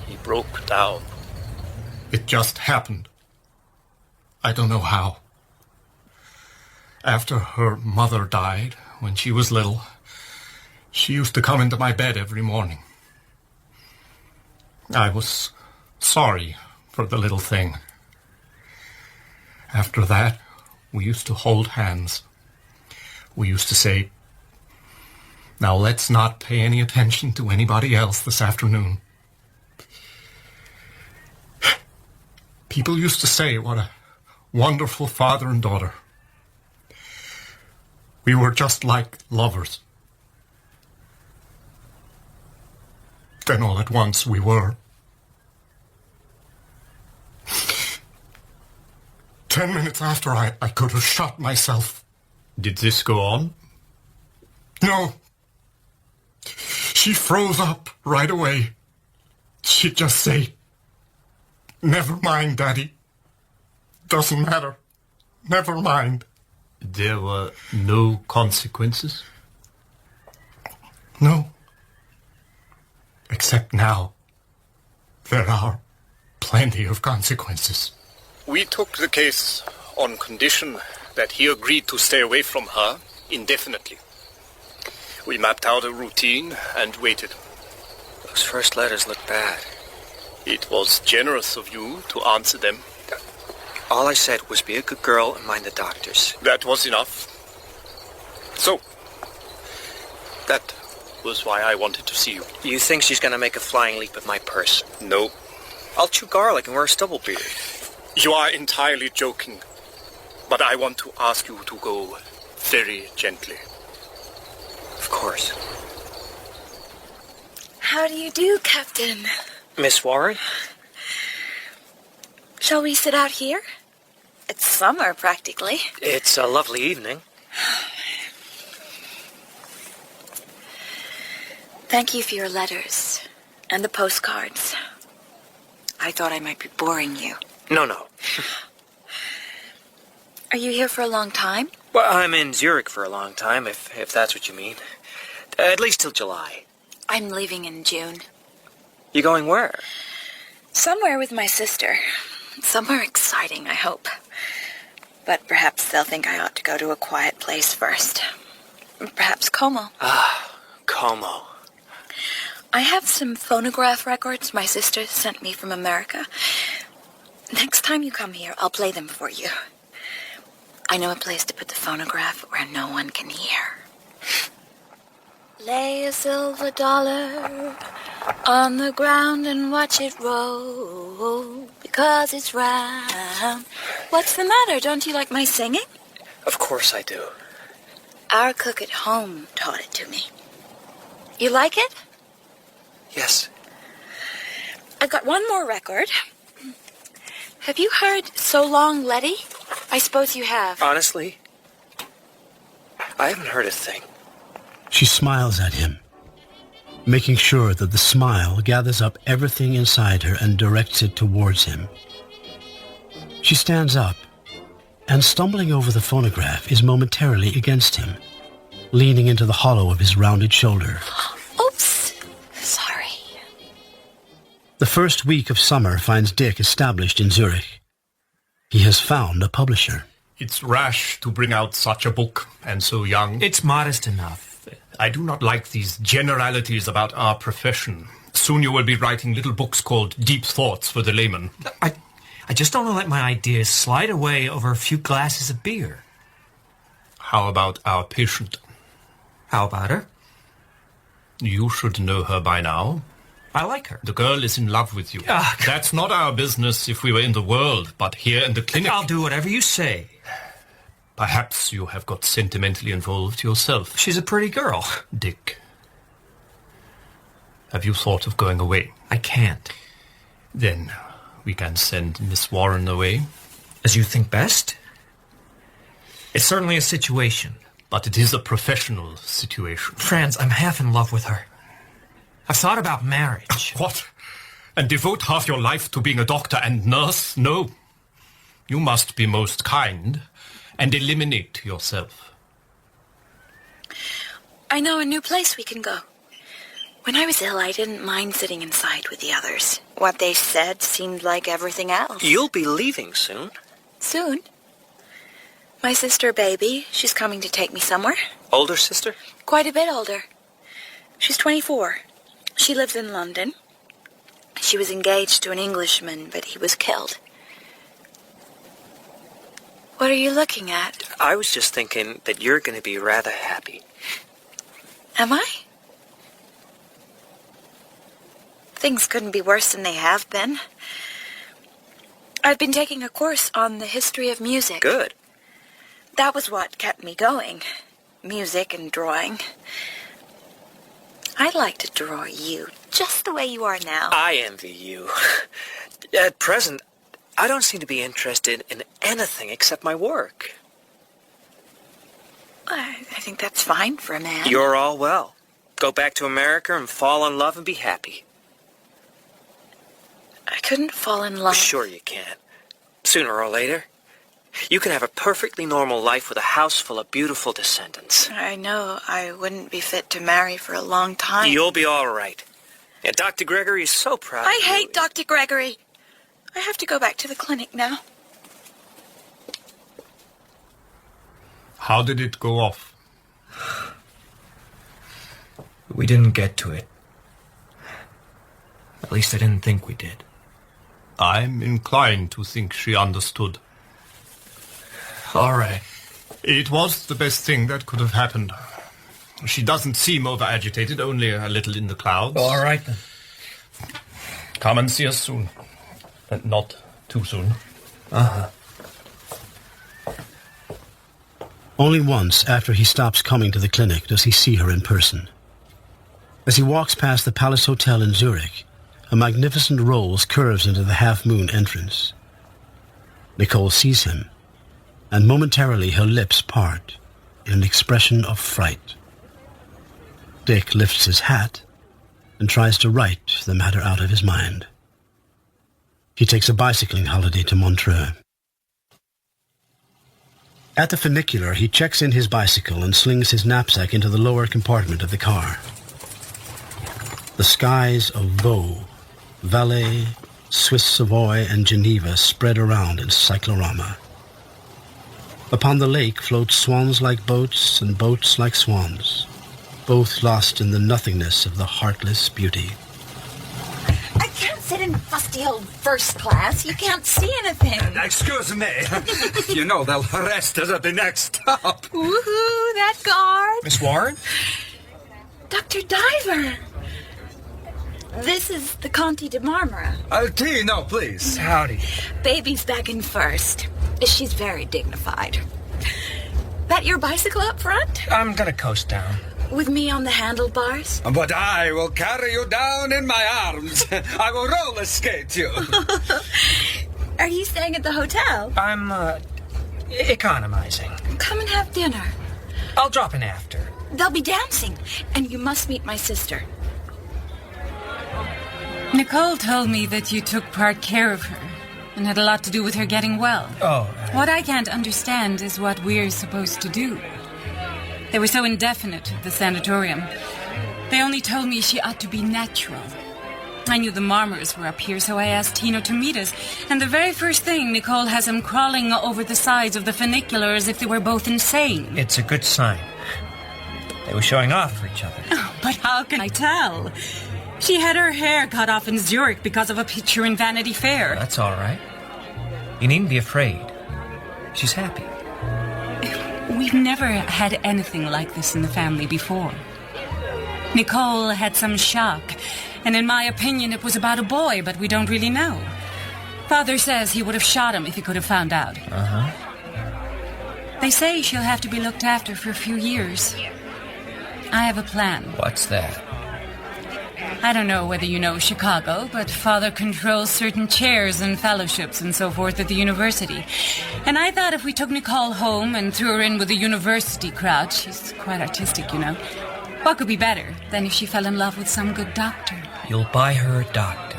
he broke down. It just happened. I don't know how. After her mother died, when she was little, she used to come into my bed every morning. I was sorry for the little thing. After that, we used to hold hands. We used to say, "Now let's not pay any attention to anybody else this afternoon." People used to say what a wonderful father and daughter. We were just like lovers. Then all at once we were. 10 minutes after, I could have shot myself. Did this go on? No. She froze up right away. She'd just say, "Never mind, Daddy. Doesn't matter. Never mind." There were no consequences? No. Except now. There are plenty of consequences. We took the case on condition that he agreed to stay away from her indefinitely. We mapped out a routine and waited. Those first letters look bad. It was generous of you to answer them. All I said was be a good girl and mind the doctors. That was enough. So, that was why I wanted to see you. You think she's going to make a flying leap at my purse? No. I'll chew garlic and wear a stubble beard. You are entirely joking. But I want to ask you to go very gently. Of course. How do you do, Captain? Miss Warren? Shall we sit out here? It's summer, practically. It's a lovely evening. Thank you for your letters and the postcards. I thought I might be boring you. No. Are you here for a long time? Well, I'm in Zurich for a long time, if that's what you mean. At least till July. I'm leaving in June. You going where? Somewhere with my sister. Somewhere exciting, I hope. But perhaps they'll think I ought to go to a quiet place first. Perhaps Como. Ah, Como. I have some phonograph records my sister sent me from America. Next time you come here, I'll play them for you. I know a place to put the phonograph where no one can hear. Lay a silver dollar on the ground and watch it roll, because it's round. What's the matter? Don't you like my singing? Of course I do. Our cook at home taught it to me. You like it? Yes. I've got one more record. Have you heard So Long, Letty? I suppose you have. Honestly, I haven't heard a thing. She smiles at him, making sure that the smile gathers up everything inside her and directs it towards him. She stands up, and stumbling over the phonograph is momentarily against him, leaning into the hollow of his rounded shoulder. Oops. Sorry. The first week of summer finds Dick established in Zurich. He has found a publisher. It's rash to bring out such a book, and so young. It's modest enough. I do not like these generalities about our profession. Soon you will be writing little books called Deep Thoughts for the Layman. I I just don't want to let my ideas slide away over a few glasses of beer. How about our patient? How about her? You should know her by now. I like her. The girl is in love with you. Ah, That's not our business if we were in the world, but here in the clinic... I'll do whatever you say. Perhaps you have got sentimentally involved yourself. She's a pretty girl. Dick, have you thought of going away? I can't. Then we can send Miss Warren away. As you think best? It's certainly a situation. But it is a professional situation. Franz, I'm half in love with her. I've thought about marriage. What? And devote half your life to being a doctor and nurse? No. You must be most kind and eliminate yourself. I know a new place we can go. When I was ill, I didn't mind sitting inside with the others. What they said seemed like everything else. You'll be leaving soon. Soon? My sister, Baby, she's coming to take me somewhere. Older sister? Quite a bit older. She's 24. She lives in London. She was engaged to an Englishman, but he was killed. What are you looking at? I was just thinking that you're going to be rather happy. Am I? Things couldn't be worse than they have been. I've been taking a course on the history of music. Good. That was what kept me going. Music and drawing. I'd like to draw you just the way you are now. I envy you. At present, I don't seem to be interested in anything except my work. I think that's fine for a man. You're all well. Go back to America and fall in love and be happy. I couldn't fall in love. Sure you can. Sooner or later. You can have a perfectly normal life with a house full of beautiful descendants. I know I wouldn't be fit to marry for a long time. You'll be all right. Yeah, Dr. Gregory is so proud of you. I hate Dr. Gregory. I have to go back to the clinic now. How did it go off? We didn't get to it. At least I didn't think we did. I'm inclined to think she understood. All right. It was the best thing that could have happened. She doesn't seem over-agitated, only a little in the clouds. All right, then. Come and see us soon. Not too soon. Uh-huh. Only once after he stops coming to the clinic does he see her in person. As he walks past the Palace Hotel in Zurich, a magnificent rose curves into the half-moon entrance. Nicole sees him, and momentarily her lips part in an expression of fright. Dick lifts his hat and tries to write the matter out of his mind. He takes a bicycling holiday to Montreux. At the funicular, he checks in his bicycle and slings his knapsack into the lower compartment of the car. The skies of Vaud, Valais, Swiss Savoy, and Geneva spread around in cyclorama. Upon the lake float swans like boats and boats like swans, both lost in the nothingness of the heartless beauty. I can't sit in fusty old first class. You can't see anything. Excuse me. You know they'll arrest us at the next stop. Woohoo, that guard. Miss Warren? Dr. Diver. This is the Conti de Marmora. Tea, no, please. Howdy. Baby's back in first. She's very dignified. That your bicycle up front? I'm gonna coast down. With me on the handlebars? But I will carry you down in my arms. I will roller skate you. Are you staying at the hotel? I'm, economizing. Come and have dinner. I'll drop in after. They'll be dancing, and you must meet my sister. Nicole told me that you took part care of her and had a lot to do with her getting well. Oh. What I can't understand is what we're supposed to do. They were so indefinite at the sanatorium. They only told me she ought to be natural. I knew the Marmors were up here, so I asked Tino to meet us. And the very first thing, Nicole has him crawling over the sides of the funicular as if they were both insane. It's a good sign. They were showing off for each other. Oh, but how can I tell? She had her hair cut off in Zurich because of a picture in Vanity Fair. That's all right. You needn't be afraid. She's happy. We've never had anything like this in the family before. Nicole had some shock, and in my opinion it was about a boy, but we don't really know. Father says he would have shot him if he could have found out. Uh-huh. They say she'll have to be looked after for a few years. I have a plan. What's that? I don't know whether you know Chicago, but Father controls certain chairs and fellowships and so forth at the university. And I thought if we took Nicole home and threw her in with the university crowd, she's quite artistic, you know, what could be better than if she fell in love with some good doctor? You'll buy her a doctor.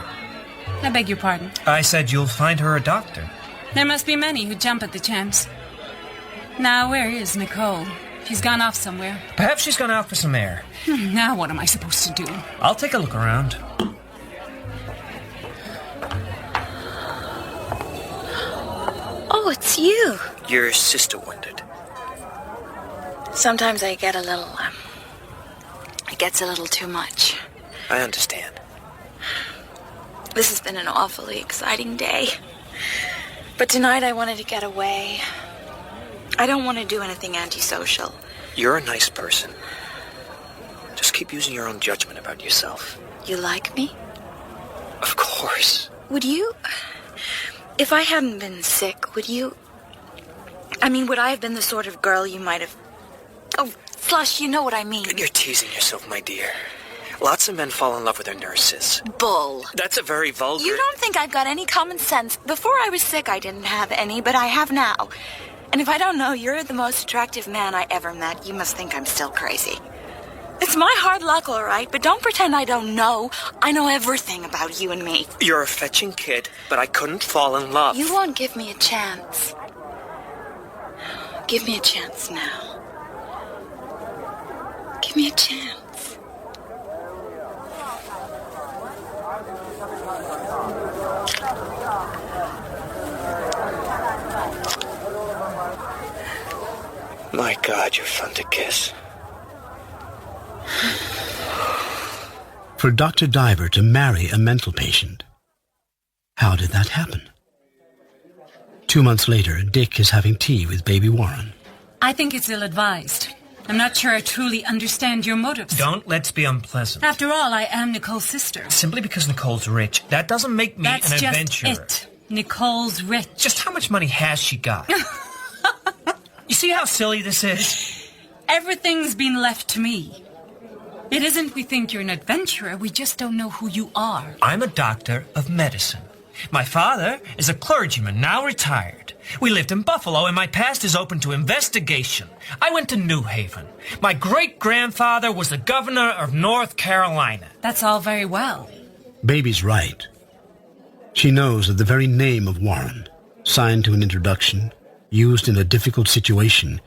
I beg your pardon. I said you'll find her a doctor. There must be many who jump at the chance. Now, where is Nicole? She's gone off somewhere. Perhaps she's gone out for some air. Now what am I supposed to do? I'll take a look around. Oh, it's you. Your sister wondered. Sometimes I get a little, it gets a little too much. I understand. This has been an awfully exciting day. But tonight I wanted to get away. I don't want to do anything antisocial. You're a nice person. Just keep using your own judgment about yourself. You like me? Of course. Would you... If I hadn't been sick, would you... I mean, would I have been the sort of girl you might have... Oh, Flush, you know what I mean. You're teasing yourself, my dear. Lots of men fall in love with their nurses. Bull. That's a very vulgar... You don't think I've got any common sense? Before I was sick, I didn't have any, but I have now. And if I don't know you're the most attractive man I ever met, you must think I'm still crazy. It's my hard luck, all right, but don't pretend I don't know. I know everything about you and me. You're a fetching kid, but I couldn't fall in love. You won't give me a chance. Give me a chance now. Give me a chance. My God, you're fun to kiss. For Dr. Diver to marry a mental patient. How did that happen? 2 months later, Dick is having tea with baby Warren. I think it's ill-advised. I'm not sure I truly understand your motives. Don't let's be unpleasant. After all, I am Nicole's sister. Simply because Nicole's rich, that doesn't make me That's an just adventurer. it. Nicole's rich. Just how much money has she got? You see how silly this is? Everything's been left to me. It isn't we think you're an adventurer, we just don't know who you are. I'm a doctor of medicine. My father is a clergyman, now retired. We lived in Buffalo, and my past is open to investigation. I went to New Haven. My great-grandfather was the governor of North Carolina. That's all very well. Baby's right. She knows that the very name of Warren, signed to an introduction, used in a difficult situation,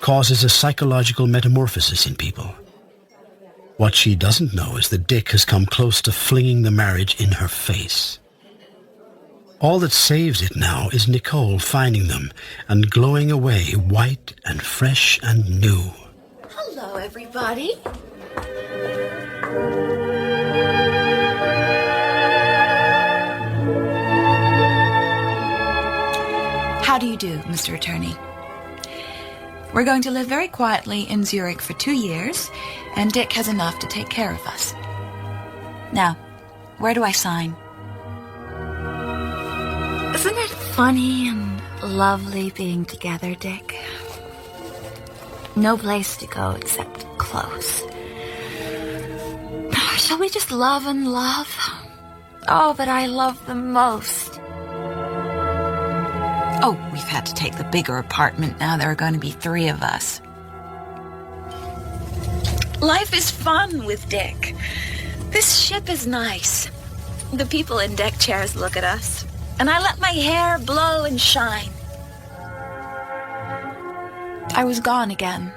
causes a psychological metamorphosis in people. What she doesn't know is that Dick has come close to flinging the marriage in her face. All that saves it now is Nicole finding them and glowing away white and fresh and new. Hello, everybody. How do you do, Mr. Attorney? We're going to live very quietly in Zurich for 2 years, and Dick has enough to take care of us. Now, where do I sign? Isn't it funny and lovely being together, Dick? No place to go except close. Shall we just love and love? Oh, but I love them most. Oh, we've had to take the bigger apartment now. There are going to be 3 of us. Life is fun with Dick. This ship is nice. The people in deck chairs look at us, and I let my hair blow and shine. I was gone again.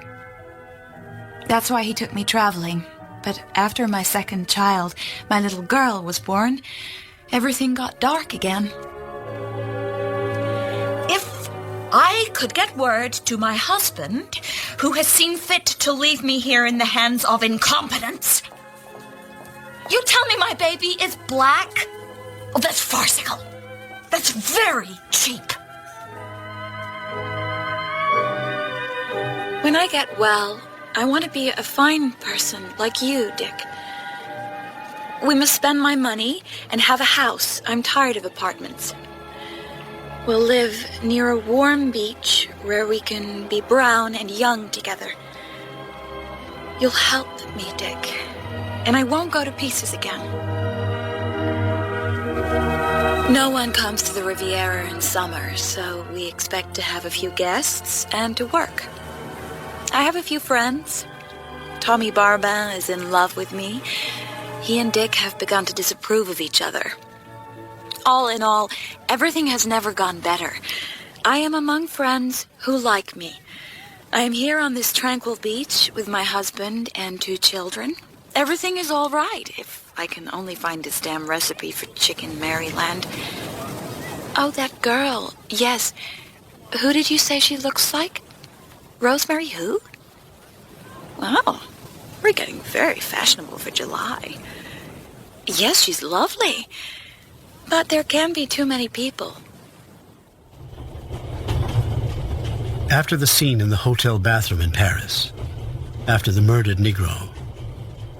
That's why he took me traveling. But after my second child, my little girl, was born, everything got dark again. If I could get word to my husband, who has seen fit to leave me here in the hands of incompetence. You tell me my baby is black? Oh, that's farcical. That's very cheap. When I get well, I want to be a fine person like you, Dick. We must spend my money and have a house. I'm tired of apartments. We'll live near a warm beach where we can be brown and young together. You'll help me, Dick, and I won't go to pieces again. No one comes to the Riviera in summer, so we expect to have a few guests and to work. I have a few friends. Tommy Barbin is in love with me. He and Dick have begun to disapprove of each other. All in all, everything has never gone better. I am among friends who like me. I am here on this tranquil beach with my husband and 2 children. Everything is all right, if I can only find this damn recipe for chicken Maryland. Oh, that girl. Yes. Who did you say she looks like? Rosemary who? Wow. We're getting very fashionable for July. Yes, she's lovely. But there can be too many people. After the scene in the hotel bathroom in Paris, after the murdered Negro,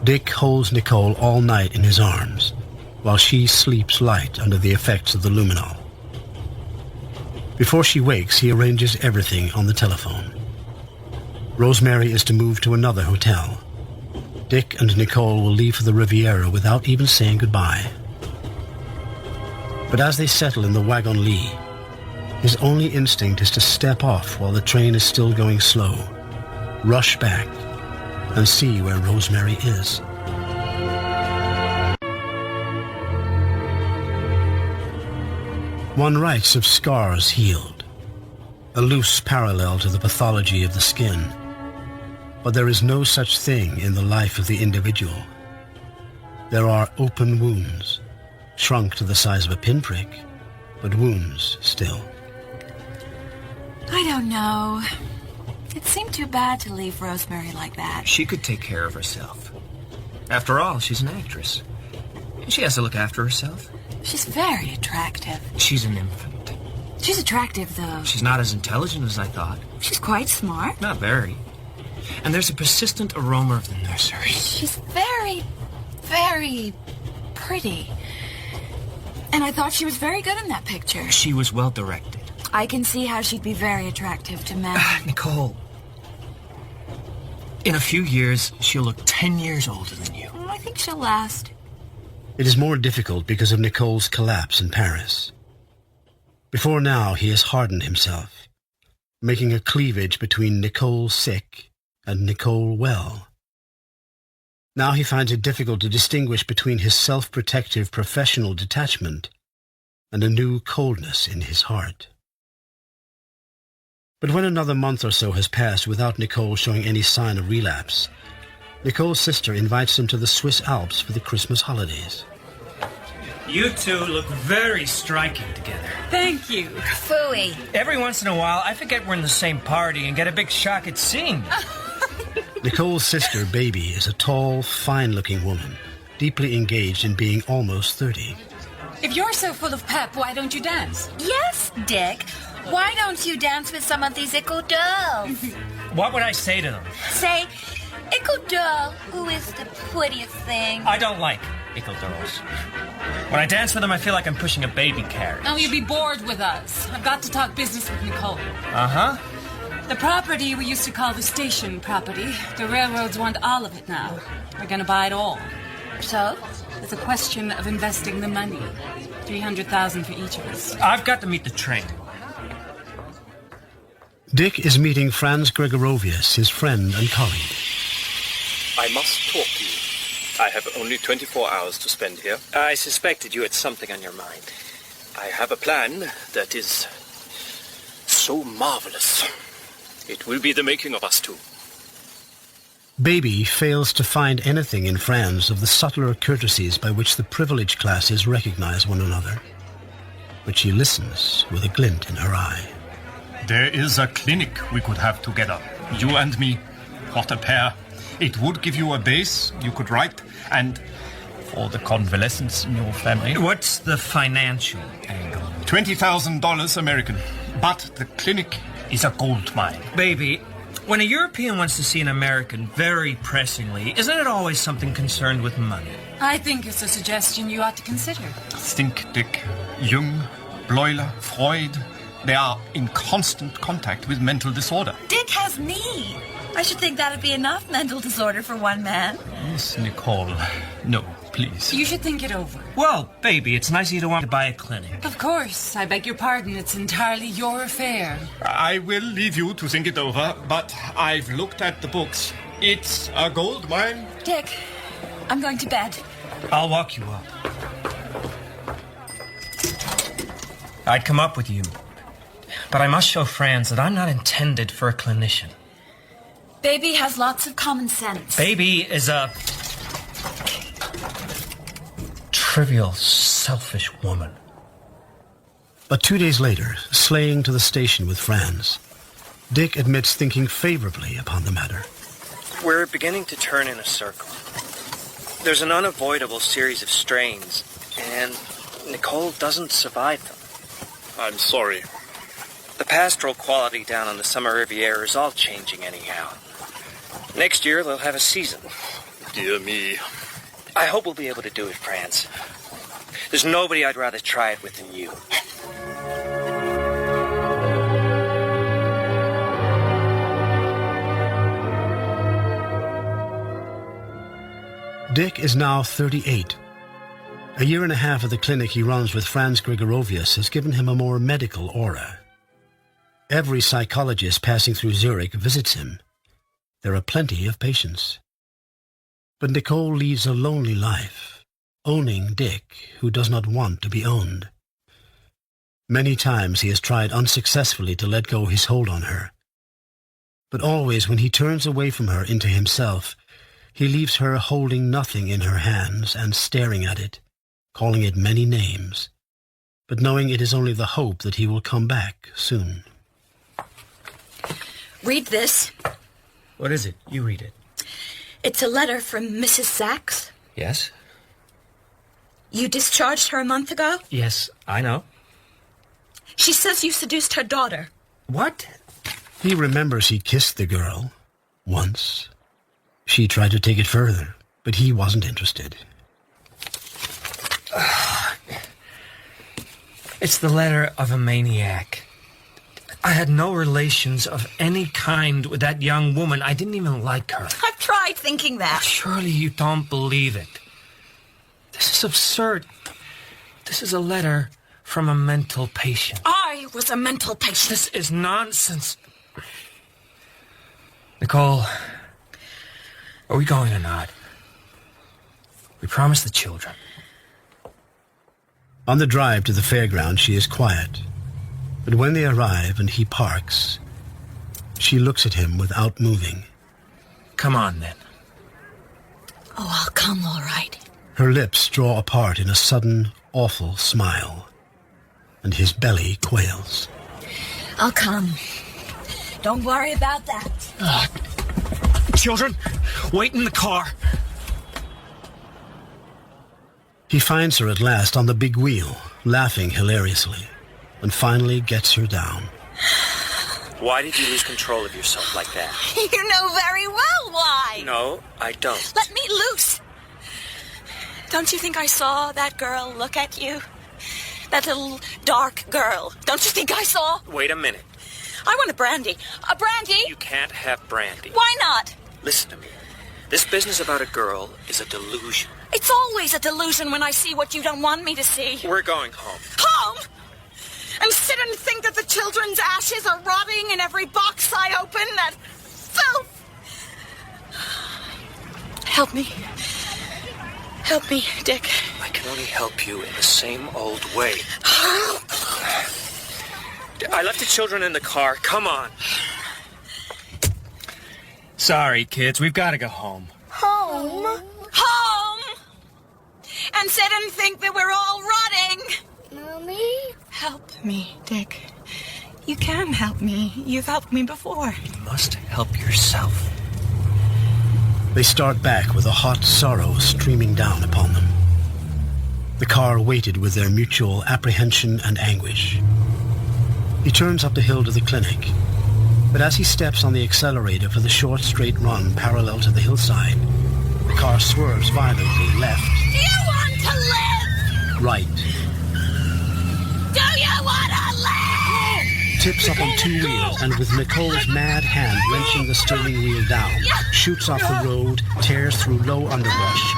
Dick holds Nicole all night in his arms, while she sleeps light under the effects of the luminol. Before she wakes, he arranges everything on the telephone. Rosemary is to move to another hotel. Dick and Nicole will leave for the Riviera without even saying goodbye. But as they settle in the wagon lit, his only instinct is to step off while the train is still going slow, rush back, and see where Rosemary is. One writes of scars healed, a loose parallel to the pathology of the skin. But there is no such thing in the life of the individual. There are open wounds, shrunk to the size of a pinprick, but wounds still. I don't know. It seemed too bad to leave Rosemary like that. She could take care of herself. After all, she's an actress. She has to look after herself. She's very attractive. She's an infant. She's attractive, though. She's not as intelligent as I thought. She's quite smart. Not very. And there's a persistent aroma of the nursery. She's very, very pretty. And I thought she was very good in that picture. She was well directed. I can see how she'd be very attractive to men. Nicole, in a few years, she'll look 10 years older than you. I think she'll last. It is more difficult because of Nicole's collapse in Paris. Before now, he has hardened himself, making a cleavage between Nicole sick and Nicole well. Now he finds it difficult to distinguish between his self-protective professional detachment and a new coldness in his heart. But when another month or so has passed without Nicole showing any sign of relapse, Nicole's sister invites him to the Swiss Alps for the Christmas holidays. You two look very striking together. Thank you. Phooey. Every once in a while, I forget we're in the same party and get a big shock at seeing you. Nicole's sister, Baby, is a tall, fine-looking woman, deeply engaged in being almost 30. If you're so full of pep, why don't you dance? Yes, Dick. Why don't you dance with some of these girls? What would I say to them? Say, girl, who is the prettiest thing? I don't like ickle girls. When I dance with them, I feel like I'm pushing a baby carriage. Oh, you'll be bored with us. I've got to talk business with Nicole. Uh-huh. The property we used to call the station property, the railroads want all of it now. We're going to buy it all. So, it's a question of investing the money. $300,000 for each of us. I've got to meet the train. Dick is meeting Franz Gregorovius, his friend and colleague. I must talk to you. I have only 24 hours to spend here. I suspected you had something on your mind. I have a plan that is so marvelous. It will be the making of us two. Baby fails to find anything in Franz of the subtler courtesies by which the privileged classes recognize one another. But she listens with a glint in her eye. There is a clinic we could have together. You and me. What a pair. It would give you a base you could write, and for the convalescents in your family. What's the financial angle? $20,000 American. But the clinic is a gold mine. Baby, When a European wants to see an American very pressingly, isn't it always something concerned with money? I think it's a suggestion you ought to consider. Think, Dick, Jung, Bleuler, Freud, they are in constant contact with mental disorder. Dick has me. I should think that'd be enough mental disorder for one man. Miss Nicole, no, please. You should think it over. Well, baby, it's nice of you to want to buy a clinic. Of course. I beg your pardon. It's entirely your affair. I will leave you to think it over, but I've looked at the books. It's a gold mine. Dick, I'm going to bed. I'll walk you up. I'd come up with you, but I must show Franz that I'm not intended for a clinician. Baby has lots of common sense. Baby is a trivial, selfish woman. But 2 days later, sleighing to the station with Franz, Dick admits thinking favorably upon the matter. We're beginning to turn in a circle. There's an unavoidable series of strains, and Nicole doesn't survive them. I'm sorry. The pastoral quality down on the summer Riviera is all changing anyhow. Next year, they'll have a season. Dear me. I hope we'll be able to do it, Franz. There's nobody I'd rather try it with than you. Dick is now 38. A year and a half at the clinic he runs with Franz Gregorovius has given him a more medical aura. Every psychologist passing through Zurich visits him. There are plenty of patients. But Nicole leads a lonely life, owning Dick, who does not want to be owned. Many times he has tried unsuccessfully to let go his hold on her. But always when he turns away from her into himself, he leaves her holding nothing in her hands and staring at it, calling it many names, but knowing it is only the hope that he will come back soon. Read this. What is it? You read it. It's a letter from Mrs. Sachs. Yes? You discharged her a month ago? Yes, I know. She says you seduced her daughter. What? He remembers he kissed the girl once. She tried to take it further, but he wasn't interested. It's the letter of a maniac. I had no relations of any kind with that young woman. I didn't even like her. I've tried thinking that. Surely you don't believe it. This is absurd. This is a letter from a mental patient. I was a mental patient. This is nonsense. Nicole, are we going or not? We promised the children. On the drive to the fairground, she is quiet. But when they arrive and he parks, she looks at him without moving. Come on, then. Oh, I'll come, all right. Her lips draw apart in a sudden, awful smile, and his belly quails. I'll come. Don't worry about that. Children, wait in the car. He finds her at last on the big wheel, laughing hilariously, and finally gets her down. Why did you lose control of yourself like that? You know very well why. No, I don't. Let me loose. Don't you think I saw that girl look at you? That little dark girl. Don't you think I saw? Wait a minute. I want a brandy. A brandy? You can't have brandy. Why not? Listen to me. This business about a girl is a delusion. It's always a delusion when I see what you don't want me to see. We're going home. Home? And sit and think that the children's ashes are rotting in every box I open? That filth! Help me. Help me, Dick. I can only help you in the same old way. I left the children in the car. Come on. Sorry, kids. We've got to go home. Home? Home! And sit and think that we're all rotting. Mommy? Help me, Dick. You can help me. You've helped me before. You must help yourself. They start back with a hot sorrow streaming down upon them. The car waited with their mutual apprehension and anguish. He turns up the hill to the clinic. But as he steps on the accelerator for the short, straight run parallel to the hillside, the car swerves violently left, Do you want to live? right, Do you want to live? tips up on two wheels, and with Nicole's mad hand wrenching the steering wheel down, shoots off the road, tears through low underbrush,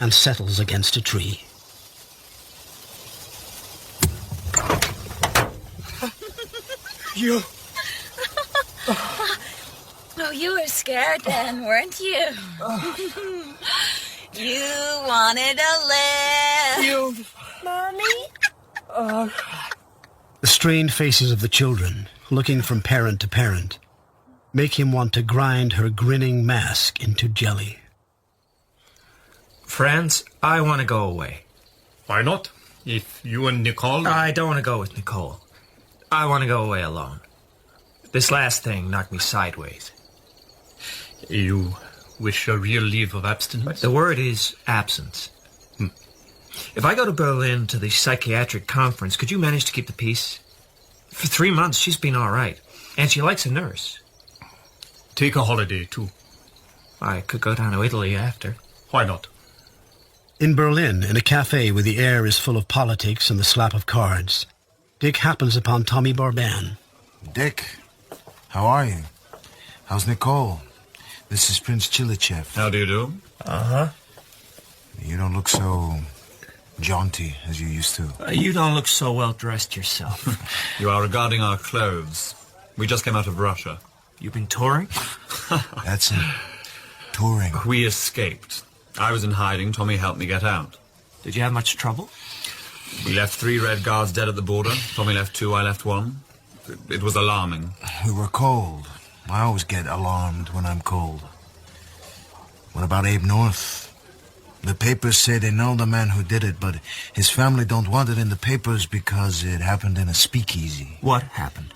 and settles against a tree. You... Oh, you were scared then, weren't you? You wanted to live. You... Mommy? The strained faces of the children, looking from parent to parent, make him want to grind her grinning mask into jelly. Friends, I want to go away. Why not? If you and Nicole... I don't want to go with Nicole. I want to go away alone. This last thing knocked me sideways. You wish a real leave of abstinence? The word is absence. If I go to Berlin to the psychiatric conference, could you manage to keep the peace? For 3 months, she's been all right. And she likes a nurse. Take a holiday, too. I could go down to Italy after. Why not? In Berlin, in a cafe where the air is full of politics and the slap of cards, Dick happens upon Tommy Barban. Dick, how are you? How's Nicole? This is Prince Chilichev. How do you do? Uh-huh. You don't look so jaunty as you used to. You don't look so well dressed yourself. You are regarding our clothes. We just came out of Russia. You've been touring? That's it. Touring. We escaped. I was in hiding. Tommy helped me get out. Did you have much trouble? We left 3 Red Guards dead at the border. Tommy left 2, I left 1. It was alarming. We were cold. I always get alarmed when I'm cold. What about Abe North? The papers say they know the man who did it, but his family don't want it in the papers because it happened in a speakeasy. What happened?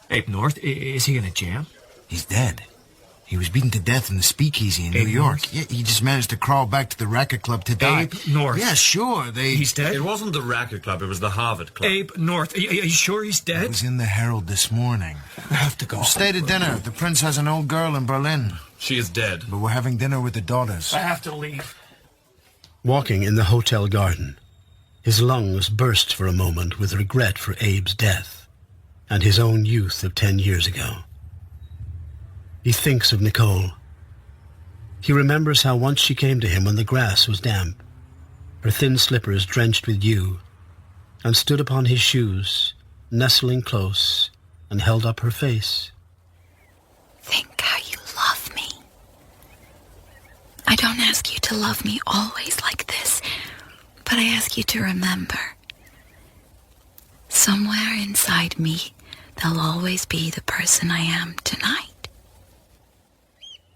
Abe North? Is he in a jam? He's dead. He was beaten to death in the speakeasy in New York. Yeah, he just managed to crawl back to the racket club to die. Abe North? Yeah, sure. He's dead? It wasn't the racket club, it was the Harvard club. Abe North. Are you sure he's dead? It was in the Herald this morning. I have to go. Stay to dinner. The prince has an old girl in Berlin. She is dead. But we're having dinner with the daughters. I have to leave. Walking in the hotel garden, his lungs burst for a moment with regret for Abe's death and his own youth of 10 years ago. He thinks of Nicole. He remembers how once she came to him when the grass was damp, her thin slippers drenched with dew, and stood upon his shoes, nestling close, and held up her face. Think how you love me. I don't ask you to love me always like this, but I ask you to remember. Somewhere inside me, there'll always be the person I am tonight.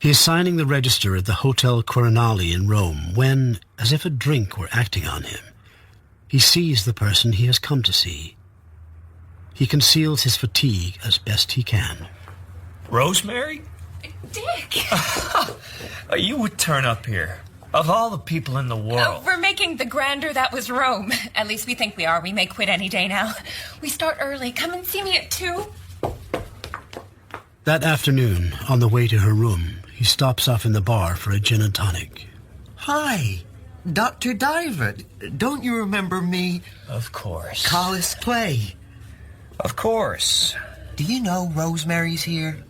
He is signing the register at the Hotel Quirinale in Rome when, as if a drink were acting on him, he sees the person he has come to see. He conceals his fatigue as best he can. Rosemary? Dick! You would turn up here. Of all the people in the world. We're making the grander that was Rome. At least we think we are. We may quit any day now. We start early. Come and see me at 2. That afternoon, on the way to her room, he stops off in the bar for a gin and tonic. Hi, Dr. Diver. Don't you remember me? Of course. Collis Clay. Of course. Do you know Rosemary's here?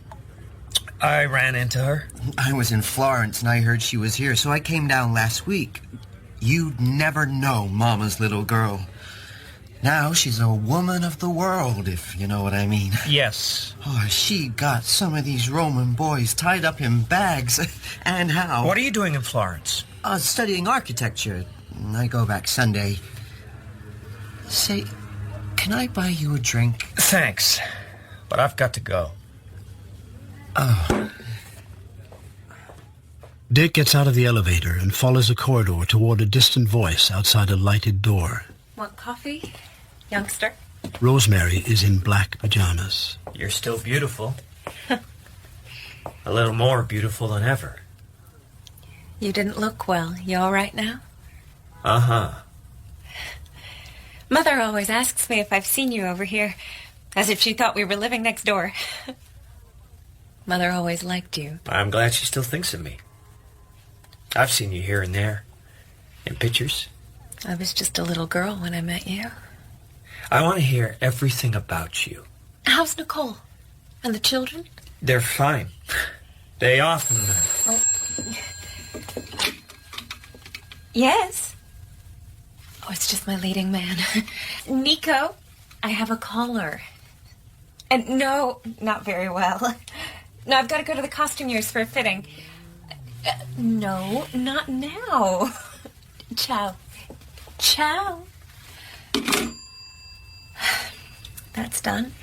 I ran into her. I was in Florence and I heard she was here, so I came down last week. You'd never know Mama's little girl. Now she's a woman of the world, if you know what I mean. Yes. Oh, she got some of these Roman boys tied up in bags. And how? What are you doing in Florence? Studying architecture. I go back Sunday. Say, can I buy you a drink? Thanks, but I've got to go. Oh. Dick gets out of the elevator and follows a corridor toward a distant voice outside a lighted door. Want coffee, youngster? Rosemary is in black pajamas. You're still beautiful. A little more beautiful than ever. You didn't look well. You all right now? Uh-huh. Mother always asks me if I've seen you over here, As if she thought we were living next door. Mother always liked you. I'm glad she still thinks of me. I've seen you here and there. In pictures. I was just a little girl when I met you. I want to hear everything about you. How's Nicole? And the children? They're fine. They often... Oh. Yes? Oh, it's just my leading man. Nico, I have a caller. And no, not very well. No, I've got to go to the costumiers for a fitting. No, not now. Ciao. Ciao. That's done.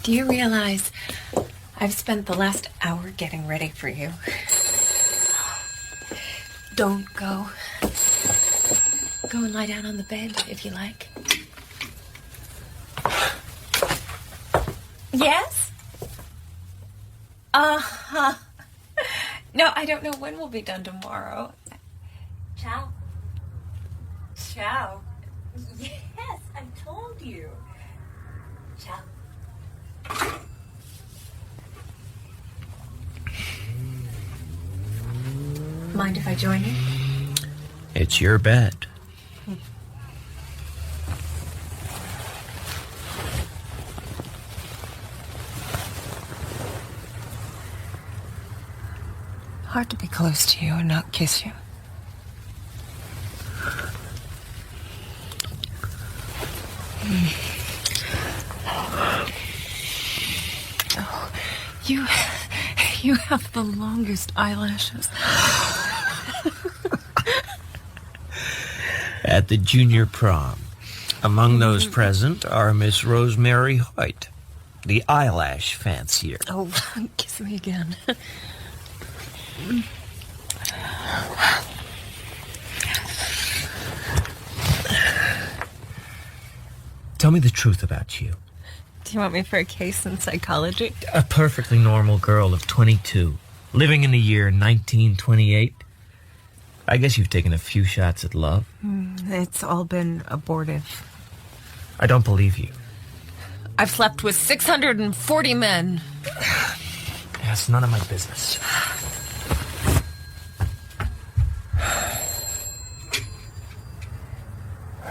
Do you realize I've spent the last hour getting ready for you? Don't go. Go and lie down on the bed if you like. Yes? Uh-huh. No, I don't know when we'll be done tomorrow. Ciao. Ciao. Yes, I told you. Ciao. Mind if I join you? It's your bed. Hard to be close to you and not kiss you. Oh, you have the longest eyelashes. At the junior prom. Among those present are Miss Rosemary Hoyt, the eyelash fancier. Oh, kiss me again. Tell me the truth about you. Do you want me for a case in psychology? A perfectly normal girl of 22, living in the year 1928. I guess you've taken a few shots at love. It's all been abortive. I don't believe you. I've slept with 640 men. That's none of my business.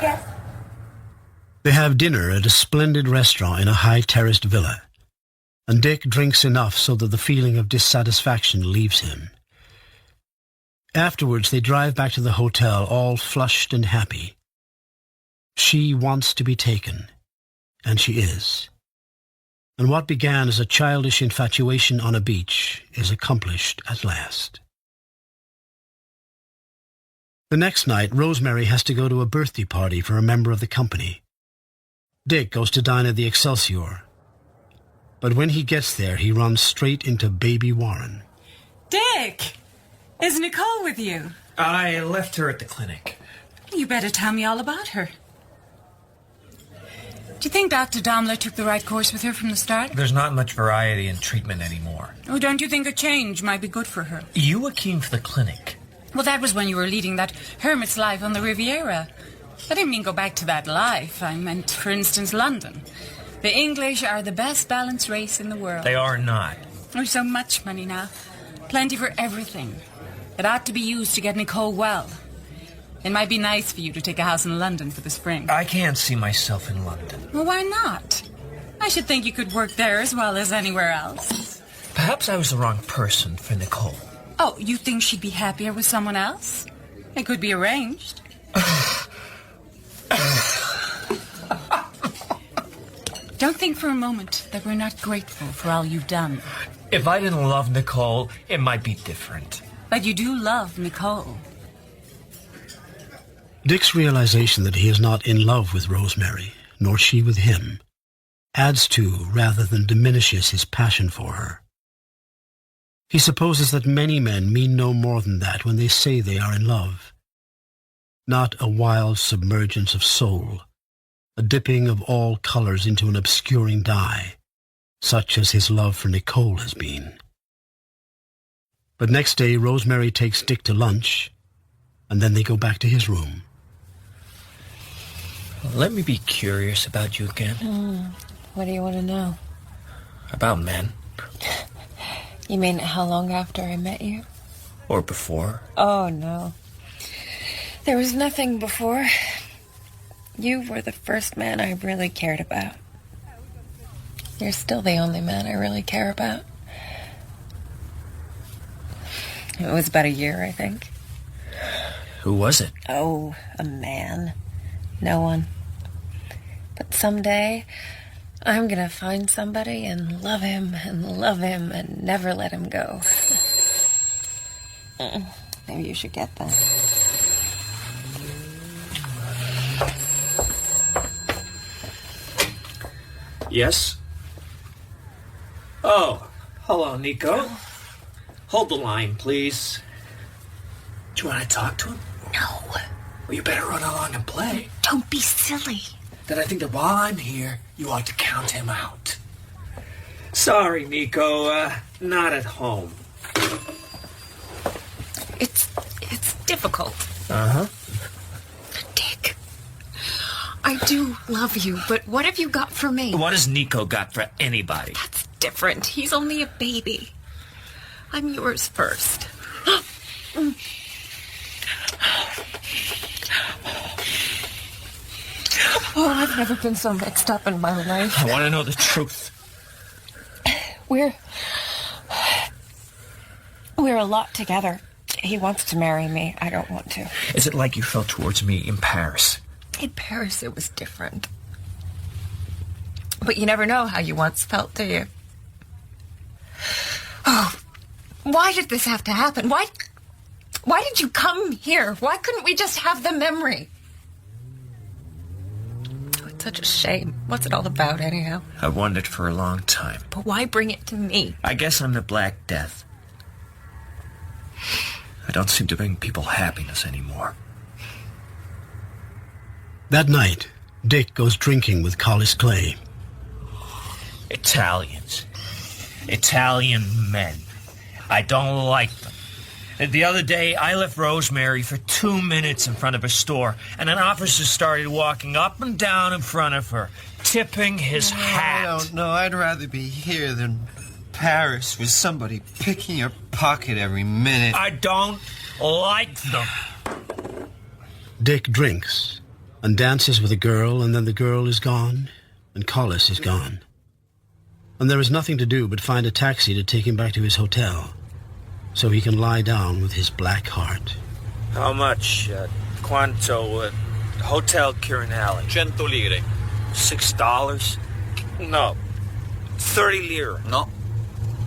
Yes? They have dinner at a splendid restaurant in a high-terraced villa, and Dick drinks enough so that the feeling of dissatisfaction leaves him. Afterwards, they drive back to the hotel, all flushed and happy. She wants to be taken, and she is. And what began as a childish infatuation on a beach is accomplished at last. The next night, Rosemary has to go to a birthday party for a member of the company. Dick goes to dine at the Excelsior. But when he gets there, he runs straight into Baby Warren. Dick! Is Nicole with you? I left her at the clinic. You better tell me all about her. Do you think Dr. Daimler took the right course with her from the start? There's not much variety in treatment anymore. Oh, don't you think a change might be good for her? You were keen for the clinic. Well, that was when you were leading that hermit's life on the Riviera. I didn't mean go back to that life. I meant, for instance, London. The English are the best balanced race in the world. They are not. There's so much money now. Plenty for everything. It ought to be used to get Nicole well. It might be nice for you to take a house in London for the spring. I can't see myself in London. Well, why not? I should think you could work there as well as anywhere else. Perhaps I was the wrong person for Nicole. Oh, you think she'd be happier with someone else? It could be arranged. Don't think for a moment that we're not grateful for all you've done. If I didn't love Nicole, it might be different. But you do love Nicole. Dick's realization that he is not in love with Rosemary, nor she with him, adds to rather than diminishes his passion for her. He supposes that many men mean no more than that when they say they are in love. Not a wild submergence of soul, a dipping of all colors into an obscuring dye, such as his love for Nicole has been. But next day, Rosemary takes Dick to lunch, and then they go back to his room. Let me be curious about you again. What do you want to know? About men. You mean how long after I met you? Or before. Oh, no. There was nothing before. You were the first man I really cared about. You're still the only man I really care about. It was about a year, I think. Who was it? Oh, a man. No one. But someday, I'm gonna find somebody and love him and never let him go. Maybe you should get that. Yes? Oh, hello, Nico. Hold the line, please. Do you want to talk to him? No. Well, you better run along and play. Don't be silly. Then I think that while I'm here, you ought to count him out. Sorry, Nico, not at home. It's difficult. Uh-huh. Dick, I do love you, but what have you got for me? What has Nico got for anybody? That's different. He's only a baby. I'm yours first. Oh, I've never been so mixed up in my life. I want to know the truth. We're a lot together. He wants to marry me. I don't want to. Is it like you felt towards me in Paris? In Paris, it was different. But you never know how you once felt, do you? Oh, why did this have to happen? Why did you come here? Why couldn't we just have the memory? Oh, it's such a shame. What's it all about, anyhow? I've wondered for a long time. But why bring it to me? I guess I'm the Black Death. I don't seem to bring people happiness anymore. That night, Dick goes drinking with Collis Clay. Italians. Italian men. I don't like them. The other day, I left Rosemary for 2 minutes in front of a store, and an officer started walking up and down in front of her, tipping his hat. I don't know. I'd rather be here than Paris with somebody picking your pocket every minute. I don't like them. Dick drinks and dances with a girl, and then the girl is gone, and Collis is gone. And there is nothing to do but find a taxi to take him back to his hotel, so he can lie down with his black heart. How much? Quanto? Hotel Quirinale. 100 lire. $6? No. 30 lire. No.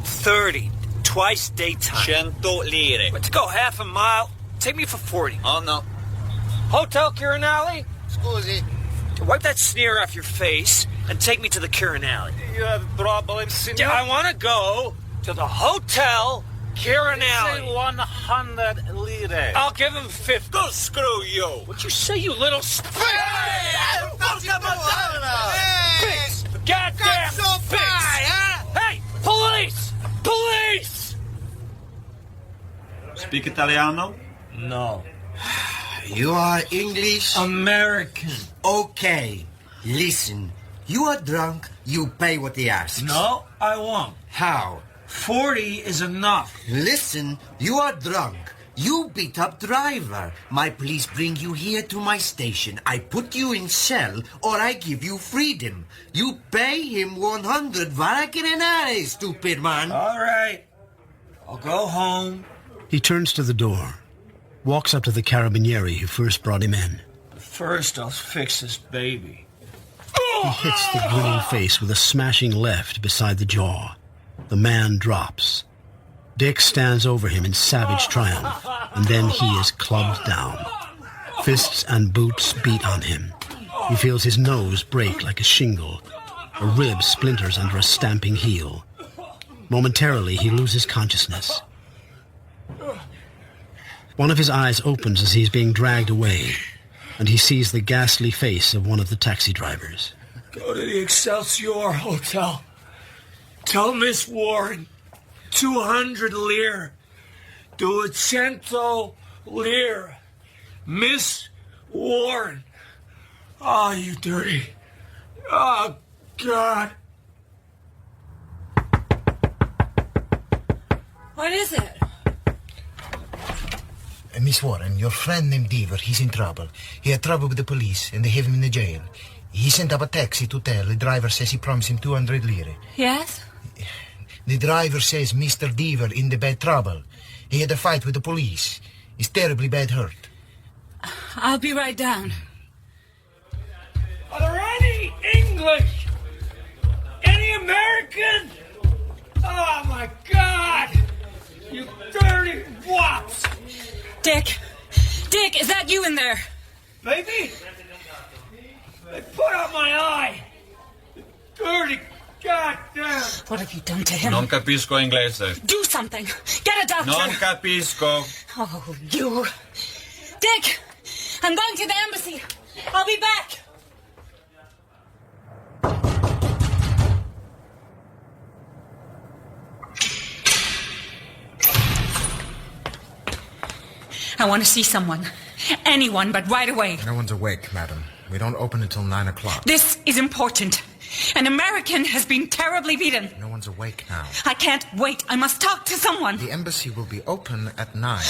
30. Twice daytime. 100 lire. Let's go half a mile. Take me for 40. Oh, no. Hotel Quirinale? Scusi. Wipe that sneer off your face and take me to the Quirinale. You have problems, signor? Yeah, I want to go to the Hotel Quirinale. 100 lire. I'll give him 50. Go screw you. What'd you say, you little... Fix! Goddamn fix! Hey, police! Police! Speak Italiano? No. You are English? American. Okay. Listen. You are drunk. You pay what he asks. No, I won't. How? 40 is enough. Listen. You are drunk. You beat up driver. My police bring you here to my station. I put you in cell or I give you freedom. You pay him 100 varacinare, stupid man. All right. I'll go home. He turns to the door, walks up to the carabinieri who first brought him in. First, I'll fix this baby. He hits the grinning face with a smashing left beside the jaw. The man drops. Dick stands over him in savage triumph, and then he is clubbed down. Fists and boots beat on him. He feels his nose break like a shingle. A rib splinters under a stamping heel. Momentarily, he loses consciousness. One of his eyes opens as he is being dragged away, and he sees the ghastly face of one of the taxi drivers. Go to the Excelsior Hotel. Tell Miss Warren 200 lire. 200 lire. Miss Warren. Oh, you dirty. Oh, God. What is it? Miss Warren, your friend named Deaver, he's in trouble. He had trouble with the police, and they have him in the jail. He sent up a taxi to tell. The driver says he promised him 200 lire. Yes? The driver says Mr. Deaver in the bad trouble. He had a fight with the police. He's terribly bad hurt. I'll be right down. Are there any English? Any American? Oh, my God! You dirty wops! Dick! Dick, is that you in there? Baby? They put out my eye! Dirty goddamn! What have you done to him? Non capisco inglese. Do something! Get a doctor! Non capisco. Oh, you... Dick! I'm going to the embassy. I'll be back. I want to see someone. Anyone, but right away. No one's awake, madam. We don't open until 9 o'clock. This is important. An American has been terribly beaten. No one's awake now. I can't wait. I must talk to someone. The embassy will be open at 9.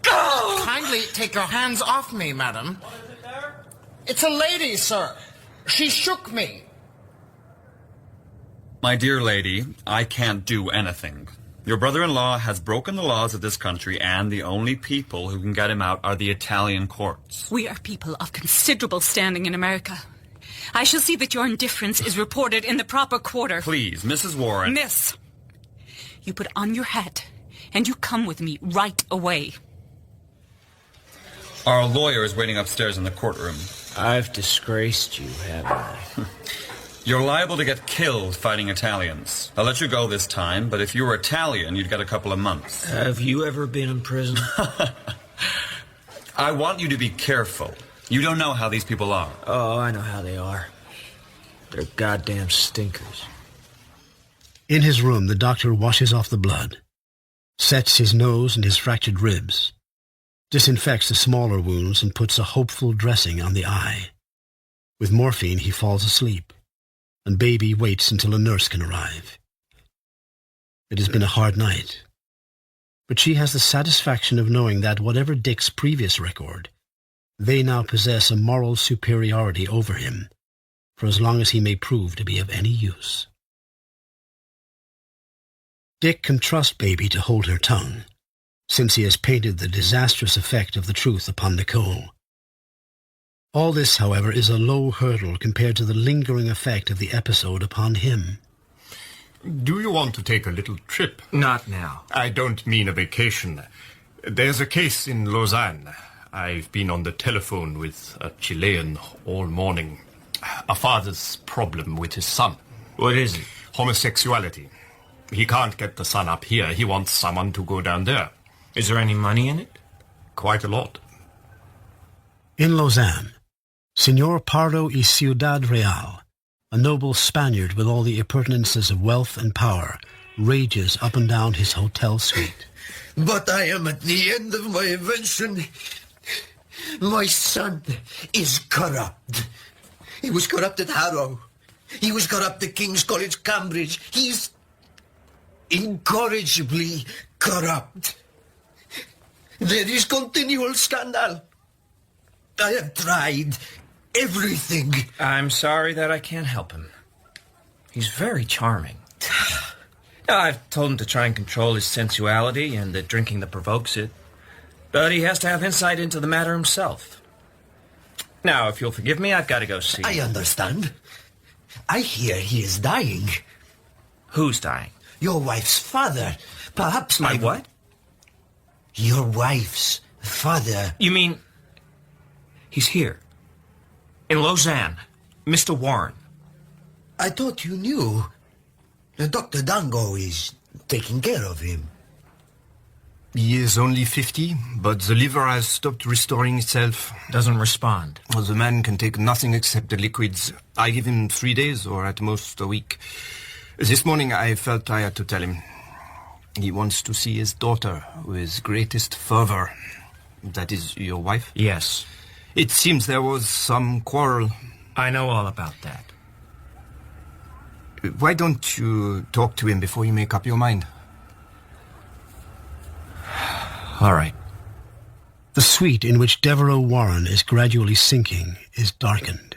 Go! Kindly take your hands off me, madam. It's a lady, sir. She shook me. My dear lady, I can't do anything. Your brother-in-law has broken the laws of this country, and the only people who can get him out are the Italian courts. We are people of considerable standing in America. I shall see that your indifference is reported in the proper quarter. Please, Mrs. Warren. Miss, you put on your hat and you come with me right away. Our lawyer is waiting upstairs in the courtroom. I've disgraced you, haven't I? You're liable to get killed fighting Italians. I'll let you go this time, but if you were Italian, you'd get a couple of months. Have you ever been in prison? I want you to be careful. You don't know how these people are. Oh, I know how they are. They're goddamn stinkers. In his room, the doctor washes off the blood, sets his nose and his fractured ribs, disinfects the smaller wounds, and puts a hopeful dressing on the eye. With morphine, he falls asleep, and Baby waits until a nurse can arrive. It has been a hard night, but she has the satisfaction of knowing that whatever Dick's previous record, they now possess a moral superiority over him, for as long as he may prove to be of any use. Dick can trust Baby to hold her tongue, since he has painted the disastrous effect of the truth upon Nicole. All this, however, is a low hurdle compared to the lingering effect of the episode upon him. Do you want to take a little trip? Not now. I don't mean a vacation. There's a case in Lausanne. I've been on the telephone with a Chilean all morning. A father's problem with his son. What is it? Homosexuality. He can't get the son up here. He wants someone to go down there. Is there any money in it? Quite a lot. In Lausanne, Señor Pardo y Ciudad Real, a noble Spaniard with all the appurtenances of wealth and power, rages up and down his hotel suite. But I am at the end of my invention. My son is corrupt. He was corrupt at Harrow. He was corrupt at King's College, Cambridge. He's incorrigibly corrupt. There is continual scandal. I have tried everything. I'm sorry that I can't help him. He's very charming. I've told him to try and control his sensuality and the drinking that provokes it. But he has to have insight into the matter himself. Now, if you'll forgive me, I've got to go see him. I understand. I hear he is dying. Who's dying? Your wife's father. Perhaps my what? Your wife's father. You mean... He's here. In Lausanne. Mr. Warren. I thought you knew. Dr. Dango is taking care of him. He is only 50, but the liver has stopped restoring itself. Doesn't respond. Well, the man can take nothing except the liquids. I give him 3 days, or at most a week. This morning I felt I had to tell him. He wants to see his daughter with greatest fervor. That is your wife? Yes. It seems there was some quarrel. I know all about that. Why don't you talk to him before you make up your mind? All right. The suite in which Devereux Warren is gradually sinking is darkened.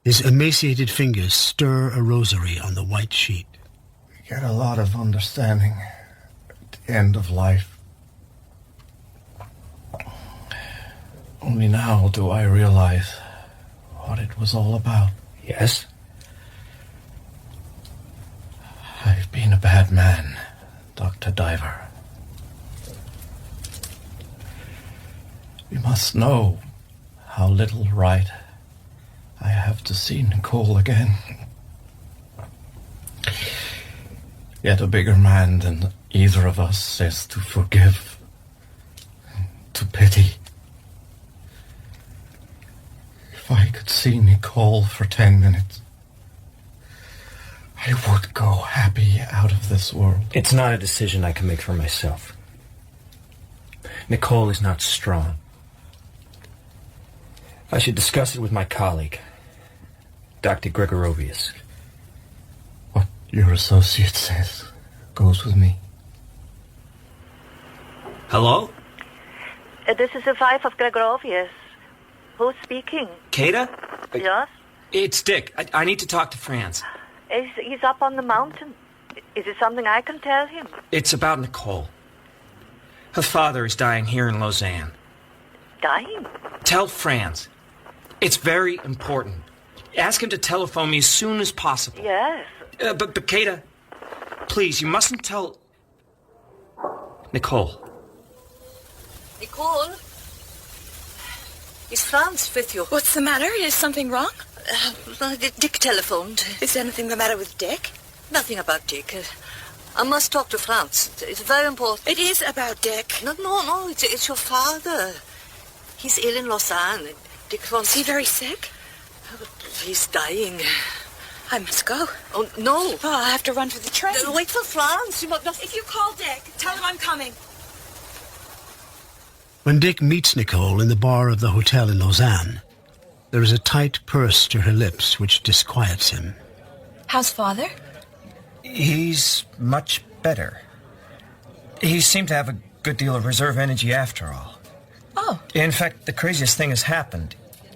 His emaciated fingers stir a rosary on the white sheet. You get a lot of understanding at the end of life. Only now do I realize what it was all about. Yes? I've been a bad man, Dr. Diver. You must know how little right I have to see Nicole again. Yet a bigger man than either of us says to forgive, to pity. If I could see Nicole for 10 minutes, I would go happy out of this world. It's not a decision I can make for myself. Nicole is not strong. I should discuss it with my colleague, Dr. Gregorovius. What your associate says goes with me. Hello? This is the wife of Gregorovius. Who's speaking? Kata? Yes? It's Dick. I need to talk to Franz. He's up on the mountain. Is it something I can tell him? It's about Nicole. Her father is dying here in Lausanne. Dying? Tell Franz. It's very important. Ask him to telephone me as soon as possible. Yes. But Kata, please, you mustn't tell... Nicole. Nicole? Is Franz with you? What's the matter? Is something wrong? Dick telephoned. Is anything the matter with Dick? Nothing about Dick. I must talk to Franz. It's very important. It is about Dick. No. It's your father. He's ill in Lausanne. Dick wants... Is he very sick? He's dying. I must go. Oh, no. Oh, I'll have to run for the train. Wait for Franz. If you call Dick, tell him I'm coming. When Dick meets Nicole in the bar of the hotel in Lausanne, there is a tight purse to her lips which disquiets him. How's father? He's much better. He seemed to have a good deal of reserve energy after all. Oh. In fact, the craziest thing has happened.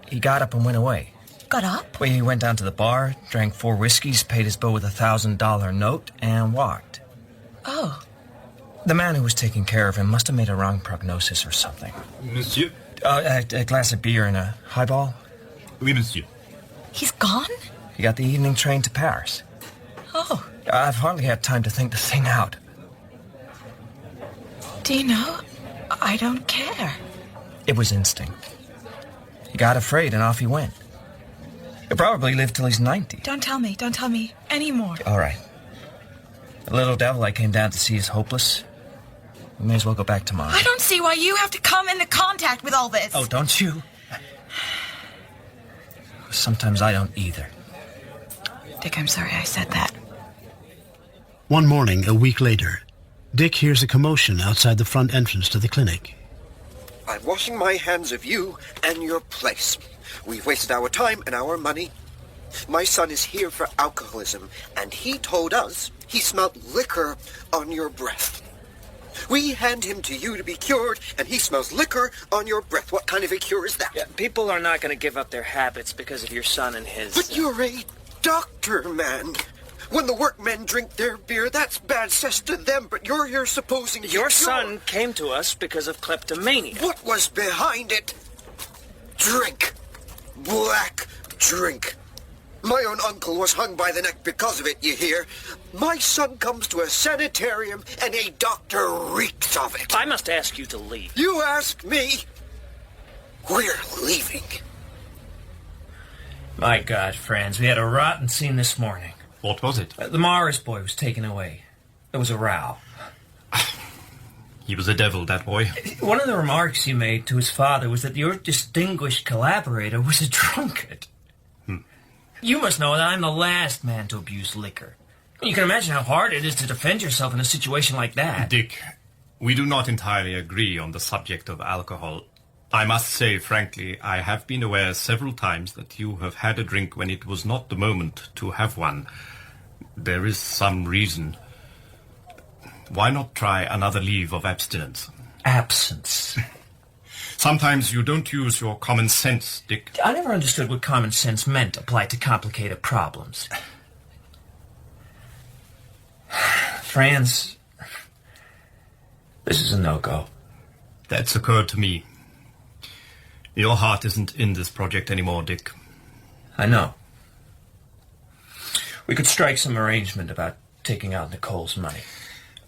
He got up and went away. Got up? Well, he went down to the bar, drank 4 whiskeys, paid his bill with a $1,000 note, and walked. Oh. The man who was taking care of him must have made a wrong prognosis or something. Monsieur? A glass of beer and a highball? Oui, monsieur. He's gone? He got the evening train to Paris. Oh. I've hardly had time to think the thing out. Do you know, I don't care. It was instinct. He got afraid and off he went. He'll probably live till he's 90. Don't tell me anymore. All right. The little devil I came down to see is hopeless. We may as well go back tomorrow. I don't see why you have to come into contact with all this. Oh, don't you? Sometimes I don't either. Dick, I'm sorry I said that. One morning, a week later, Dick hears a commotion outside the front entrance to the clinic. I'm washing my hands of you and your place. We've wasted our time and our money. My son is here for alcoholism, and he told us he smelled liquor on your breath. We hand him to you to be cured, and he smells liquor on your breath. What kind of a cure is that? Yeah, people are not going to give up their habits because of your son and his... But you're a doctor, man. When the workmen drink their beer, that's bad cess to them, but you're here supposing... Your son came to us because of kleptomania. What was behind it? Drink. Black drink. My own uncle was hung by the neck because of it, you hear? My son comes to a sanitarium and a doctor reeks of it. I must ask you to leave. You ask me? We're leaving. My God, Franz, we had a rotten scene this morning. What was it? The Morris boy was taken away. There was a row. He was a devil, that boy. One of the remarks he made to his father was that your distinguished collaborator was a drunkard. You must know that I'm the last man to abuse liquor. You can imagine how hard it is to defend yourself in a situation like that. Dick, we do not entirely agree on the subject of alcohol. I must say, frankly, I have been aware several times that you have had a drink when it was not the moment to have one. There is some reason. Why not try another leave of abstinence? Absence. Sometimes you don't use your common sense, Dick. I never understood what common sense meant applied to complicated problems. Franz, this is a no-go. That's occurred to me. Your heart isn't in this project anymore, Dick. I know. We could strike some arrangement about taking out Nicole's money.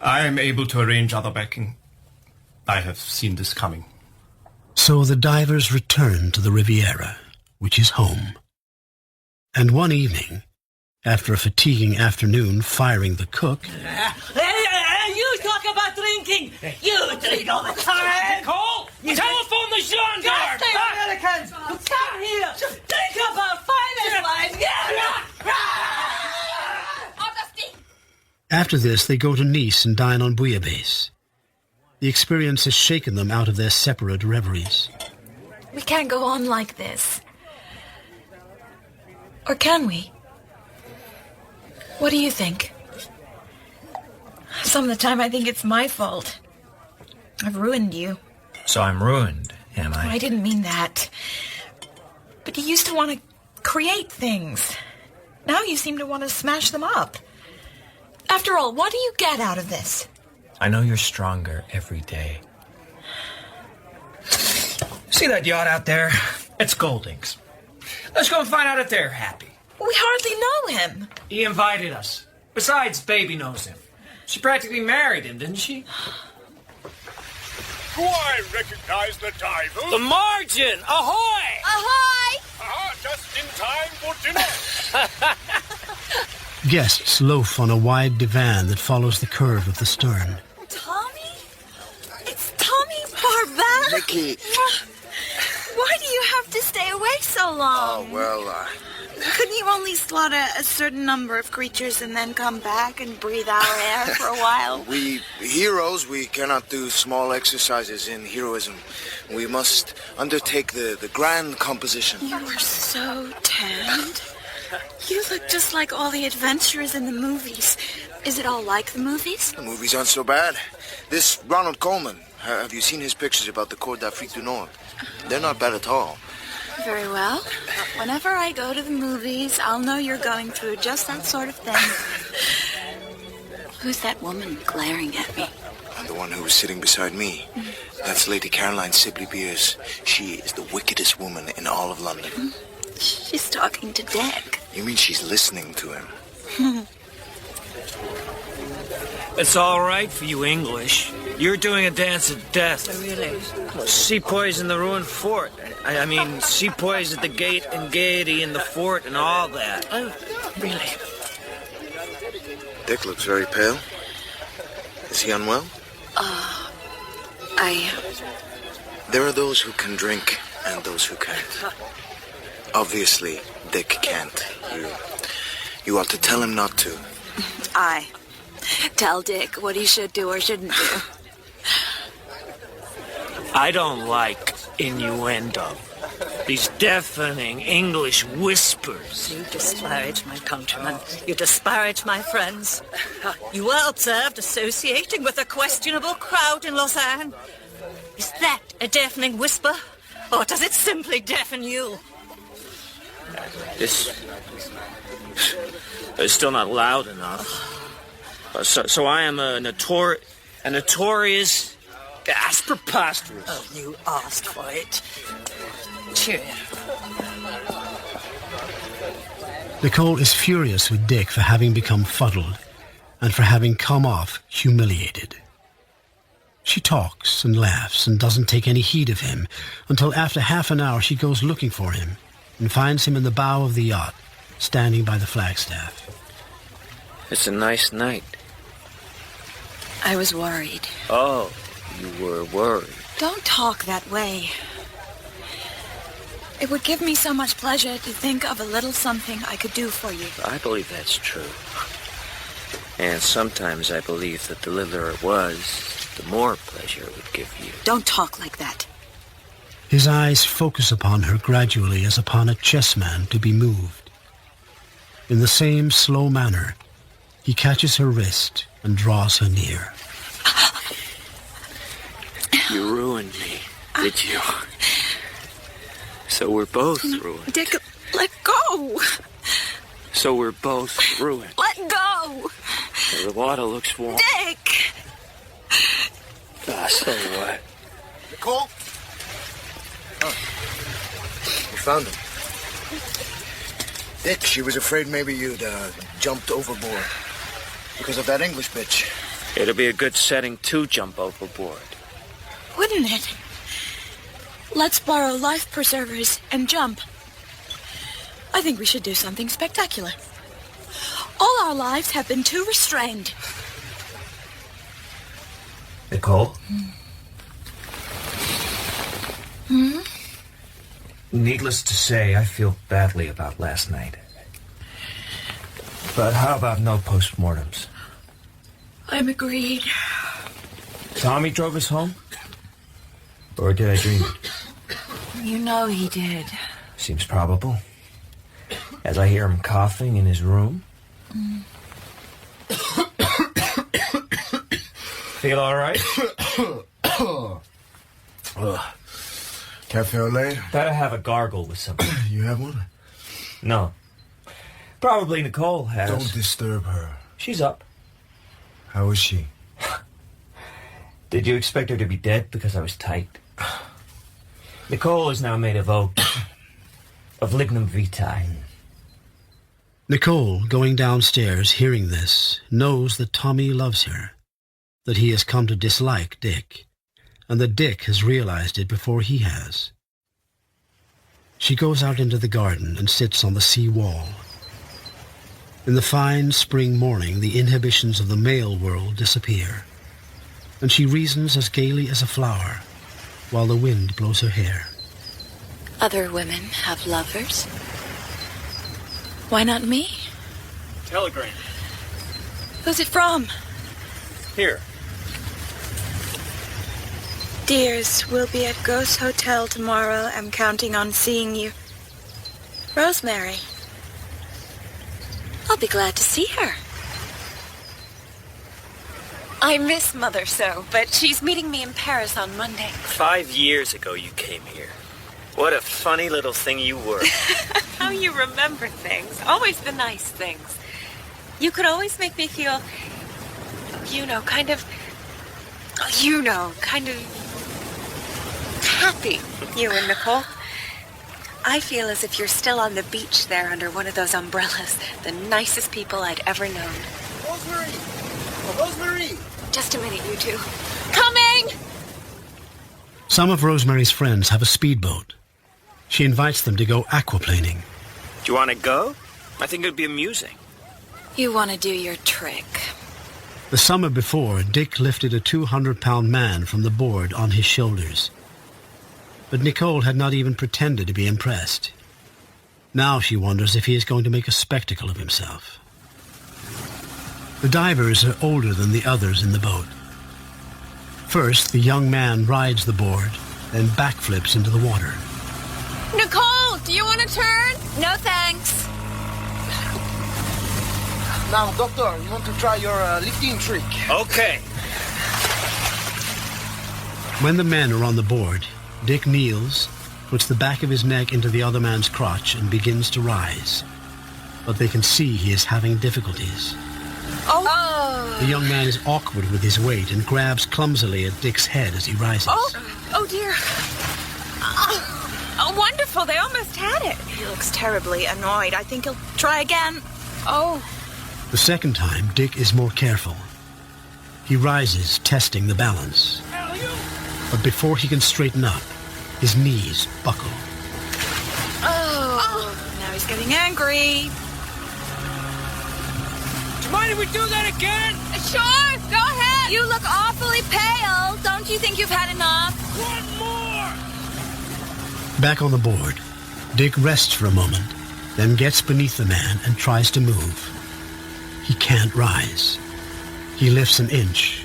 I am able to arrange other backing. I have seen this coming. So the divers return to the Riviera, which is home. And one evening, after a fatiguing afternoon firing the cook, You talk about drinking! You drink all the time! Nicole! Telephone the gendarme! Just Americans! Come here! Think about finance line! after this they go to Nice and dine on bouillabaisse. The experience has shaken them out of their separate reveries. We can't go on like this. Or can we? What do you think? Some of the time I think it's my fault. I've ruined you. So I'm ruined, am I? I didn't mean that. But you used to want to create things. Now you seem to want to smash them up. After all, what do you get out of this? I know you're stronger every day. See that yacht out there? It's Golding's. Let's go and find out if they're happy. We hardly know him. He invited us. Besides, Baby knows him. She practically married him, didn't she? Do I recognize the diver? The Margin! Ahoy! Ahoy! Ah, just in time for dinner. Guests loaf on a wide divan that follows the curve of the stern. Tommy? It's Tommy Barbell? Nicky. Why do you have to stay away so long? Oh, well, Couldn't you only slaughter a certain number of creatures and then come back and breathe our air for a while? we heroes, we cannot do small exercises in heroism. We must undertake the grand composition. You are so tanned. You look just like all the adventurers in the movies. Is it all like the movies? The movies aren't so bad. This Ronald Coleman, have you seen his pictures about the Cour d'Afrique du Nord? They're not bad at all. Very well. Whenever I go to the movies, I'll know you're going through just that sort of thing. Who's that woman glaring at me? And the one who was sitting beside me. That's Lady Caroline Sibley Beers. She is the wickedest woman in all of London. She's talking to Dick. You mean she's listening to him? It's all right for you English. You're doing a dance of death. Really? Sepoys in the ruined fort. I mean, sepoys at the gate and gaiety in the fort and all that. Oh, really? Dick looks very pale. Is he unwell? There are those who can drink and those who can't. Obviously, Dick can't. You ought to tell him not to. I tell Dick what he should do or shouldn't do. I don't like innuendo. These deafening English whispers. You disparage my countrymen. You disparage my friends. You were observed associating with a questionable crowd in Lausanne. Is that a deafening whisper? Or does it simply deafen you? It's still not loud enough. So I am a notorious... That's preposterous. Oh, you asked for it. Cheerio. Nicole is furious with Dick for having become fuddled and for having come off humiliated. She talks and laughs and doesn't take any heed of him until after half an hour she goes looking for him and finds him in the bow of the yacht, standing by the flagstaff. It's a nice night. I was worried. Oh, you were worried. Don't talk that way. It would give me so much pleasure to think of a little something I could do for you. I believe that's true. And sometimes I believe that the littler it was, the more pleasure it would give you. Don't talk like that. His eyes focus upon her gradually as upon a chessman to be moved. In the same slow manner, he catches her wrist and draws her near. You ruined me, did you? So we're both ruined. Dick, let go. So we're both ruined. Let go. The water looks warm. Dick. So what? Nicole? Oh. You found him. Dick, she was afraid maybe you'd jumped overboard because of that English bitch. It'll be a good setting to jump overboard. Wouldn't it? Let's borrow life preservers and jump. I think we should do something spectacular. All our lives have been too restrained. Nicole? Hmm? Needless to say, I feel badly about last night. But how about no postmortems? I'm agreed. Tommy drove us home? Or did I dream it? You know he did. Seems probable. As I hear him coughing in his room. Feel all right? Cafe au lait? Better have a gargle with something. You have one? No. Probably Nicole has. Don't disturb her. She's up. How is she? Did you expect her to be dead because I was tight? Nicole is now made of oak. Of lignum vitae. Nicole, going downstairs, hearing this, knows that Tommy loves her, that he has come to dislike Dick, and that Dick has realized it before he has. She goes out into the garden and sits on the sea wall. In the fine spring morning, the inhibitions of the male world disappear, and she reasons as gaily as a flower, while the wind blows her hair. Other women have lovers. Why not me? Telegram. Who's it from? Here. Dears, we'll be at Ghost Hotel tomorrow. I'm counting on seeing you. Rosemary. I'll be glad to see her. I miss Mother so, but she's meeting me in Paris on Monday. 5 years ago you came here. What a funny little thing you were. How you remember things. Always the nice things. You could always make me feel, kind of happy, you and Nicole. I feel as if you're still on the beach there under one of those umbrellas. The nicest people I'd ever known. Rosemary! Oh, Rosemary! Just a minute, you two. Coming! Some of Rosemary's friends have a speedboat. She invites them to go aquaplaning. Do you want to go? I think it'd be amusing. You want to do your trick. The summer before, Dick lifted a 200-pound man from the board on his shoulders. But Nicole had not even pretended to be impressed. Now she wonders if he is going to make a spectacle of himself. The divers are older than the others in the boat. First, the young man rides the board, then backflips into the water. Nicole, do you want to turn? No, thanks. Now, Doctor, you want to try your lifting trick? Okay. When the men are on the board, Dick kneels, puts the back of his neck into the other man's crotch, and begins to rise. But they can see he is having difficulties. Oh! The young man is awkward with his weight and grabs clumsily at Dick's head as he rises. Oh dear. Oh, wonderful. They almost had it. He looks terribly annoyed. I think he'll try again. Oh. The second time, Dick is more careful. He rises, testing the balance. But before he can straighten up, his knees buckle. Oh. Now he's getting angry. Do you mind if we do that again? Sure, go ahead. You look awfully pale. Don't you think you've had enough? One more! Back on the board, Dick rests for a moment, then gets beneath the man and tries to move. He can't rise. He lifts an inch,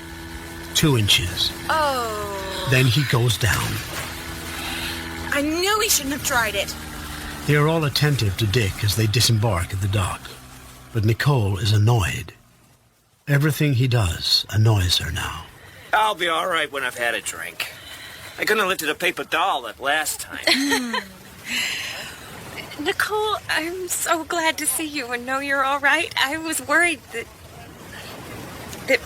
2 inches. Oh. Then he goes down. I knew he shouldn't have tried it. They are all attentive to Dick as they disembark at the dock, but Nicole is annoyed. Everything he does annoys her now. I'll be all right when I've had a drink. I couldn't have lifted a paper doll that last time. Nicole, I'm so glad to see you and know you're all right. I was worried that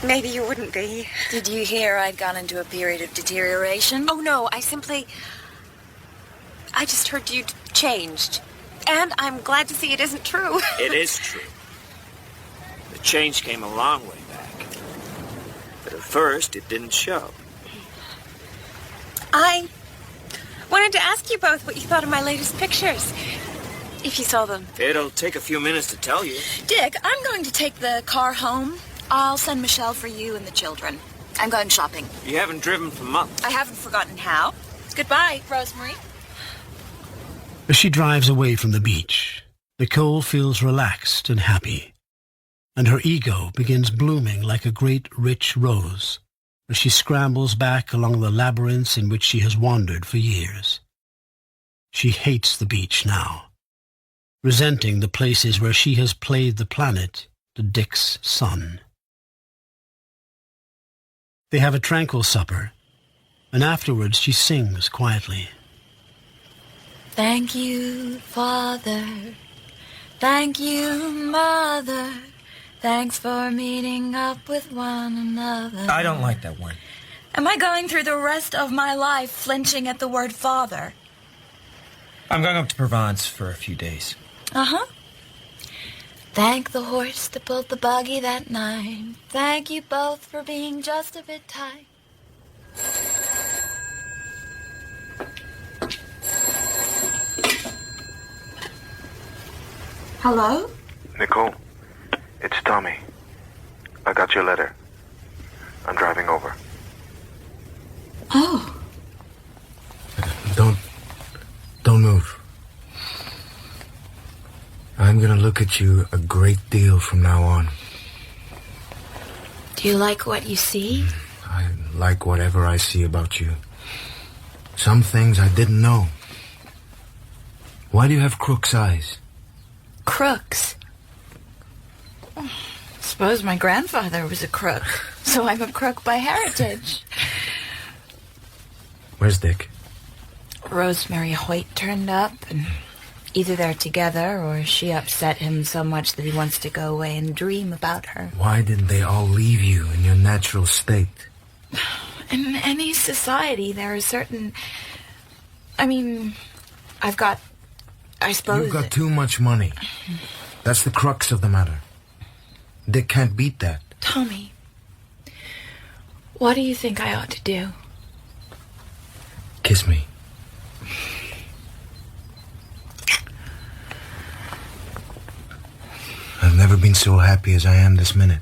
maybe you wouldn't be. Did you hear I'd gone into a period of deterioration? Oh, no, I just heard you'd changed. And I'm glad to see it isn't true. It is true. The change came a long way back. But at first, it didn't show. I wanted to ask you both what you thought of my latest pictures. If you saw them. It'll take a few minutes to tell you. Dick, I'm going to take the car home. I'll send Michelle for you and the children. I'm going shopping. You haven't driven for months. I haven't forgotten how. Goodbye, Rosemary. As she drives away from the beach, Nicole feels relaxed and happy, and her ego begins blooming like a great rich rose as she scrambles back along the labyrinths in which she has wandered for years. She hates the beach now, resenting the places where she has played the planet to Dick's son. They have a tranquil supper, and afterwards she sings quietly. Thank you, Father. Thank you, Mother. Thanks for meeting up with one another. I don't like that one. Am I going through the rest of my life flinching at the word father? I'm going up to Provence for a few days. Uh-huh. Thank the horse that pulled the buggy that night. Thank you both for being just a bit tight. Hello? Nicole, it's Tommy. I got your letter. I'm driving over. Oh. Don't move. I'm gonna look at you a great deal from now on. Do you like what you see? I like whatever I see about you. Some things I didn't know. Why do you have crook's eyes? Crooks. Suppose my grandfather was a crook, so I'm a crook by heritage. Where's Dick? Rosemary Hoyt turned up, and either they're together or she upset him so much that he wants to go away and dream about her. Why didn't they all leave you in your natural state? In any society, there are certain... I suppose... You've got too much money. That's the crux of the matter. Dick can't beat that. Tommy, what do you think I ought to do? Kiss me. I've never been so happy as I am this minute.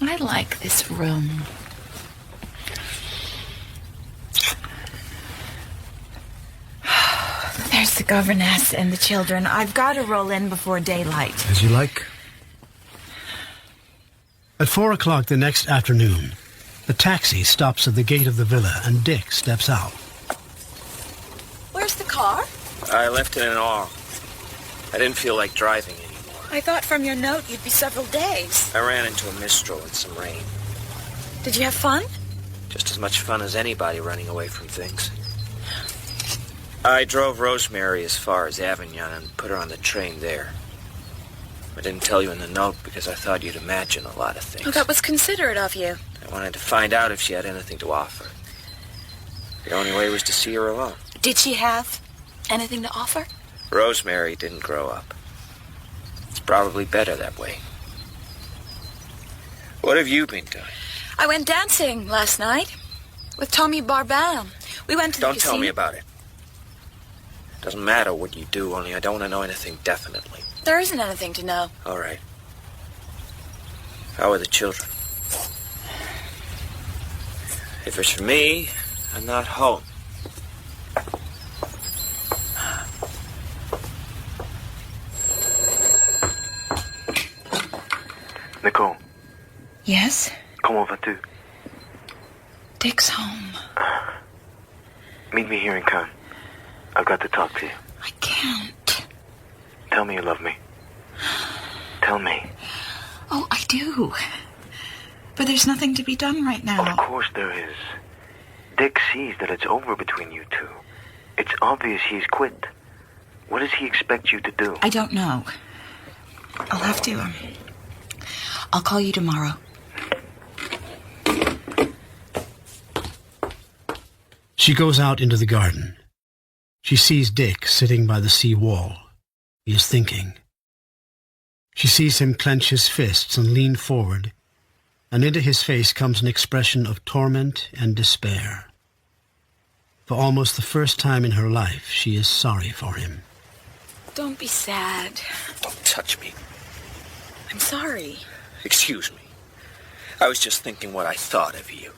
I like this room. There's the governess and the children. I've got to roll in before daylight. As you like. At 4 o'clock the next afternoon, the taxi stops at the gate of the villa and Dick steps out. Where's the car? I left it in awe. I didn't feel like driving anymore. I thought from your note you'd be several days. I ran into a mistral and some rain. Did you have fun? Just as much fun as anybody running away from things. I drove Rosemary as far as Avignon and put her on the train there. I didn't tell you in the note because I thought you'd imagine a lot of things. Oh, that was considerate of you. I wanted to find out if she had anything to offer. The only way was to see her alone. Did she have anything to offer? Rosemary didn't grow up. It's probably better that way. What have you been doing? I went dancing last night with Tommy Barbin. We went to the Don't casino. tell me about it. Doesn't matter what you do, only I don't want to know anything definitely. There isn't anything to know. All right. How are the children? If it's for me, I'm not home. Nicole, Yes? comment vas-tu? Dick's home. Meet me here in Cannes. I've got to talk to you. I can't. Tell me you love me. Tell me. Oh, I do. But there's nothing to be done right now. Of course there is. Dick sees that it's over between you two. It's obvious he's quit. What does he expect you to do? I don't know. I'll have to. I'll call you tomorrow. She goes out into the garden. She sees Dick sitting by the sea wall. He is thinking. She sees him clench his fists and lean forward, and into his face comes an expression of torment and despair. For almost the first time in her life, she is sorry for him. Don't be sad. Don't touch me. I'm sorry. Excuse me. I was just thinking what I thought of you.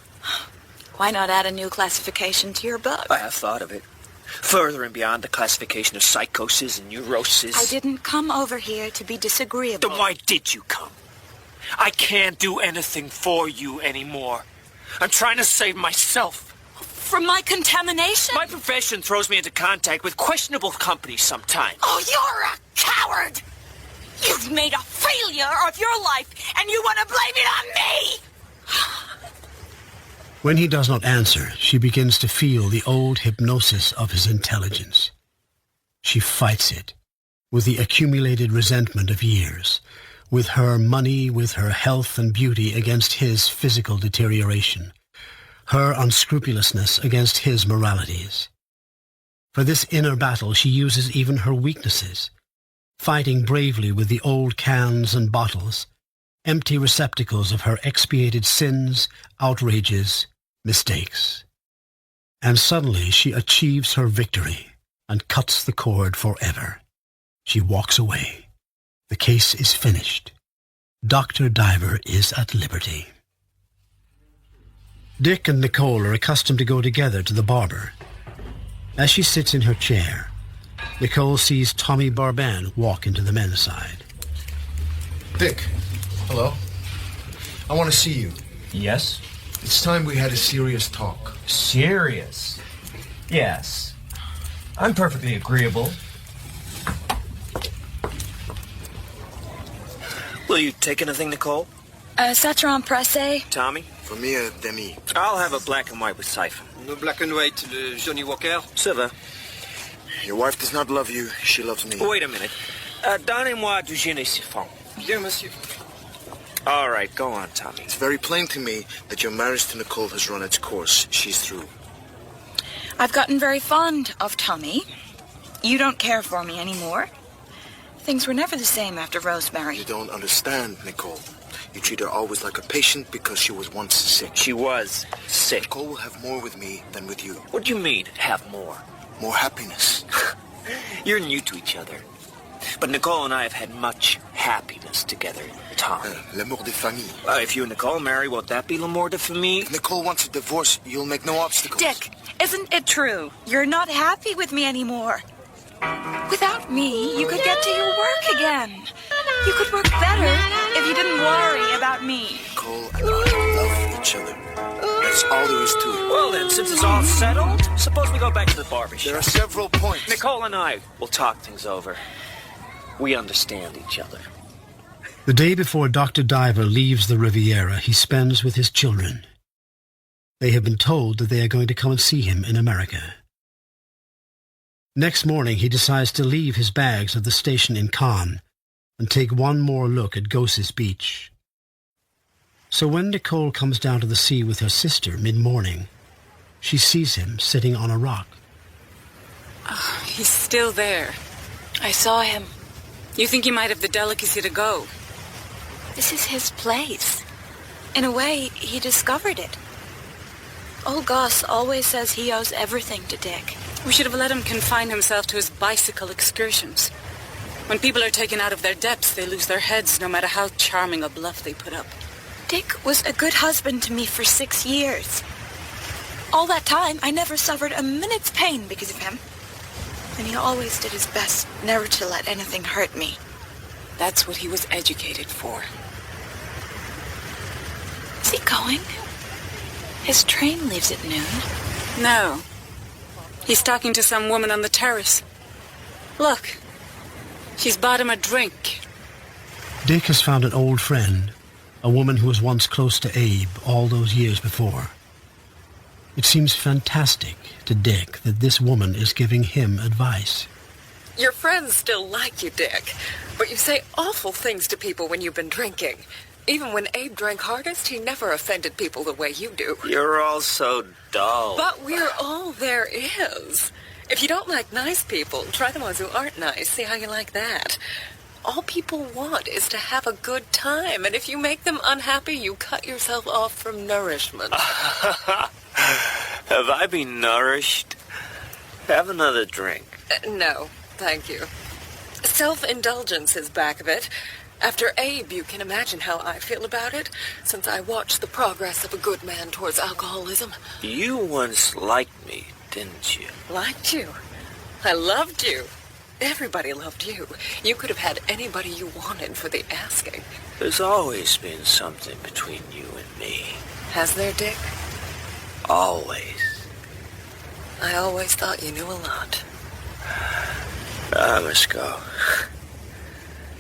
Why not add a new classification to your book? I have thought of it. Further and beyond the classification of psychosis and neurosis. I didn't come over here to be disagreeable. Then why did you come? I can't do anything for you anymore. I'm trying to save myself. From my contamination? My profession throws me into contact with questionable company sometimes. Oh, you're a coward! You've made a failure of your life, and you want to blame it on me! When he does not answer, she begins to feel the old hypnosis of his intelligence. She fights it, with the accumulated resentment of years, with her money, with her health and beauty against his physical deterioration, her unscrupulousness against his moralities. For this inner battle she uses even her weaknesses, fighting bravely with the old cans and bottles, empty receptacles of her expiated sins, outrages, mistakes. And suddenly she achieves her victory and cuts the cord forever. She walks away. The case is finished. Dr. Diver is at liberty. Dick and Nicole are accustomed to go together to the barber. As she sits in her chair, Nicole sees Tommy Barban walk into the men's side. Dick, hello. I want to see you. Yes? It's time we had a serious talk. Serious? Yes. I'm perfectly agreeable. Will you take anything, Nicole? Satron Pressé. Tommy? For me, a demi. I'll have a black and white with siphon. No black and white, le Johnny Walker. Ça va. Your wife does not love you. She loves me. Wait a minute. Donnez-moi du Génie siphon. Bien, monsieur. All right, go on, Tommy. It's very plain to me that your marriage to Nicole has run its course. She's through. I've gotten very fond of Tommy. You don't care for me anymore. Things were never the same after Rosemary. You don't understand, Nicole. You treat her always like a patient because she was once sick. She was sick. Nicole will have more with me than with you. What do you mean, have more? More happiness. You're new to each other. But Nicole and I have had much happiness together, Tommy. L'amour de famille. If you and Nicole marry, won't that be l'amour de famille? If Nicole wants a divorce, you'll make no obstacles. Dick, isn't it true? You're not happy with me anymore. Without me, you could get to your work again. You could work better if you didn't worry about me. Nicole and I love each other. That's all there is to it. Well then, since it's all settled, suppose we go back to the barbershop. There are several points. Nicole and I will talk things over. We understand each other. The day before Dr. Diver leaves the Riviera, he spends with his children. They have been told that they are going to come and see him in America. Next morning, he decides to leave his bags at the station in Cannes and take one more look at Gosses Beach. So when Nicole comes down to the sea with her sister mid-morning, she sees him sitting on a rock. Oh, he's still there. I saw him. You think he might have the delicacy to go? This is his place. In a way, he discovered it. Old Goss always says he owes everything to Dick. We should have let him confine himself to his bicycle excursions. When people are taken out of their depths, they lose their heads, no matter how charming a bluff they put up. Dick was a good husband to me for 6 years. All that time, I never suffered a minute's pain because of him. And he always did his best never to let anything hurt me. That's what he was educated for. Is he going? His train leaves at noon. No. He's talking to some woman on the terrace. Look, she's bought him a drink. Dick has found an old friend, a woman who was once close to Abe all those years before. It seems fantastic to Dick that this woman is giving him advice. Your friends still like you, Dick, but you say awful things to people when you've been drinking. Even when Abe drank hardest, he never offended people the way you do. You're all so dull. But we're all there is. If you don't like nice people, try the ones who aren't nice. See how you like that. All people want is to have a good time, and if you make them unhappy, you cut yourself off from nourishment. Have I been nourished? Have another drink. No, thank you. Self-indulgence is back of it. After Abe, you can imagine how I feel about it, since I watched the progress of a good man towards alcoholism. You once liked me, didn't you? Liked you. I loved you. Everybody loved you. You could have had anybody you wanted for the asking. There's always been something between you and me. Has there, Dick? Always. I always thought you knew a lot. I must go.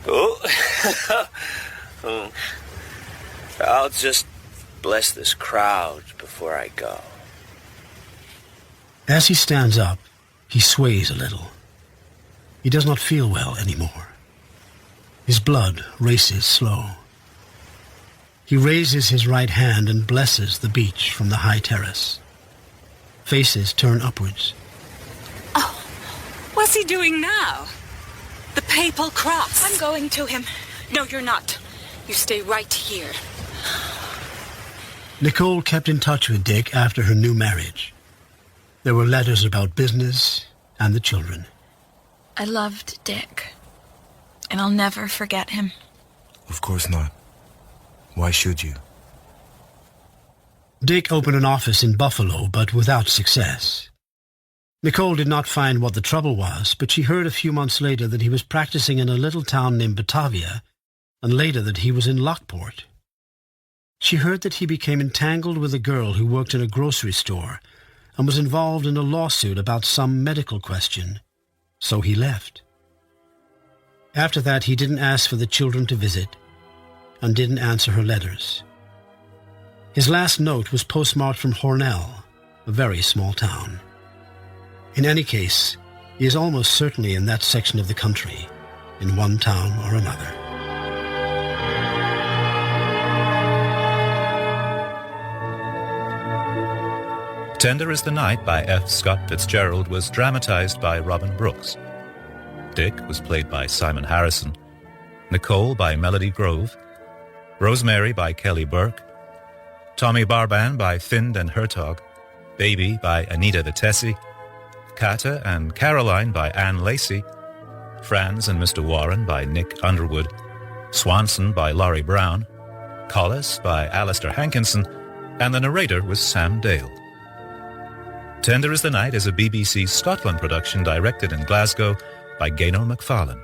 Oh. I'll just bless this crowd before I go. As he stands up, he sways a little. He does not feel well anymore. His blood races slow. He raises his right hand and blesses the beach from the high terrace. Faces turn upwards. Oh, what's he doing now? The papal cross. I'm going to him. No, you're not. You stay right here. Nicole kept in touch with Dick after her new marriage. There were letters about business and the children. I loved Dick, and I'll never forget him. Of course not. Why should you? Dick opened an office in Buffalo, but without success. Nicole did not find what the trouble was, but she heard a few months later that he was practicing in a little town named Batavia, and later that he was in Lockport. She heard that he became entangled with a girl who worked in a grocery store and was involved in a lawsuit about some medical question, so he left. After that, he didn't ask for the children to visit and didn't answer her letters. His last note was postmarked from Hornell, a very small town. In any case, he is almost certainly in that section of the country, in one town or another. Tender is the Night by F. Scott Fitzgerald was dramatized by Robin Brooks. Dick was played by Simon Harrison, Nicole by Melody Grove, Rosemary by Kelly Burke, Tommy Barban by Find and Hertog, Baby by Anita Vitesi, Kata and Caroline by Anne Lacey, Franz and Mr. Warren by Nick Underwood, Swanson by Laurie Brown, Collis by Alistair Hankinson, and the narrator was Sam Dale. Tender is the Night is a BBC Scotland production directed in Glasgow by Gaynor Macfarlane.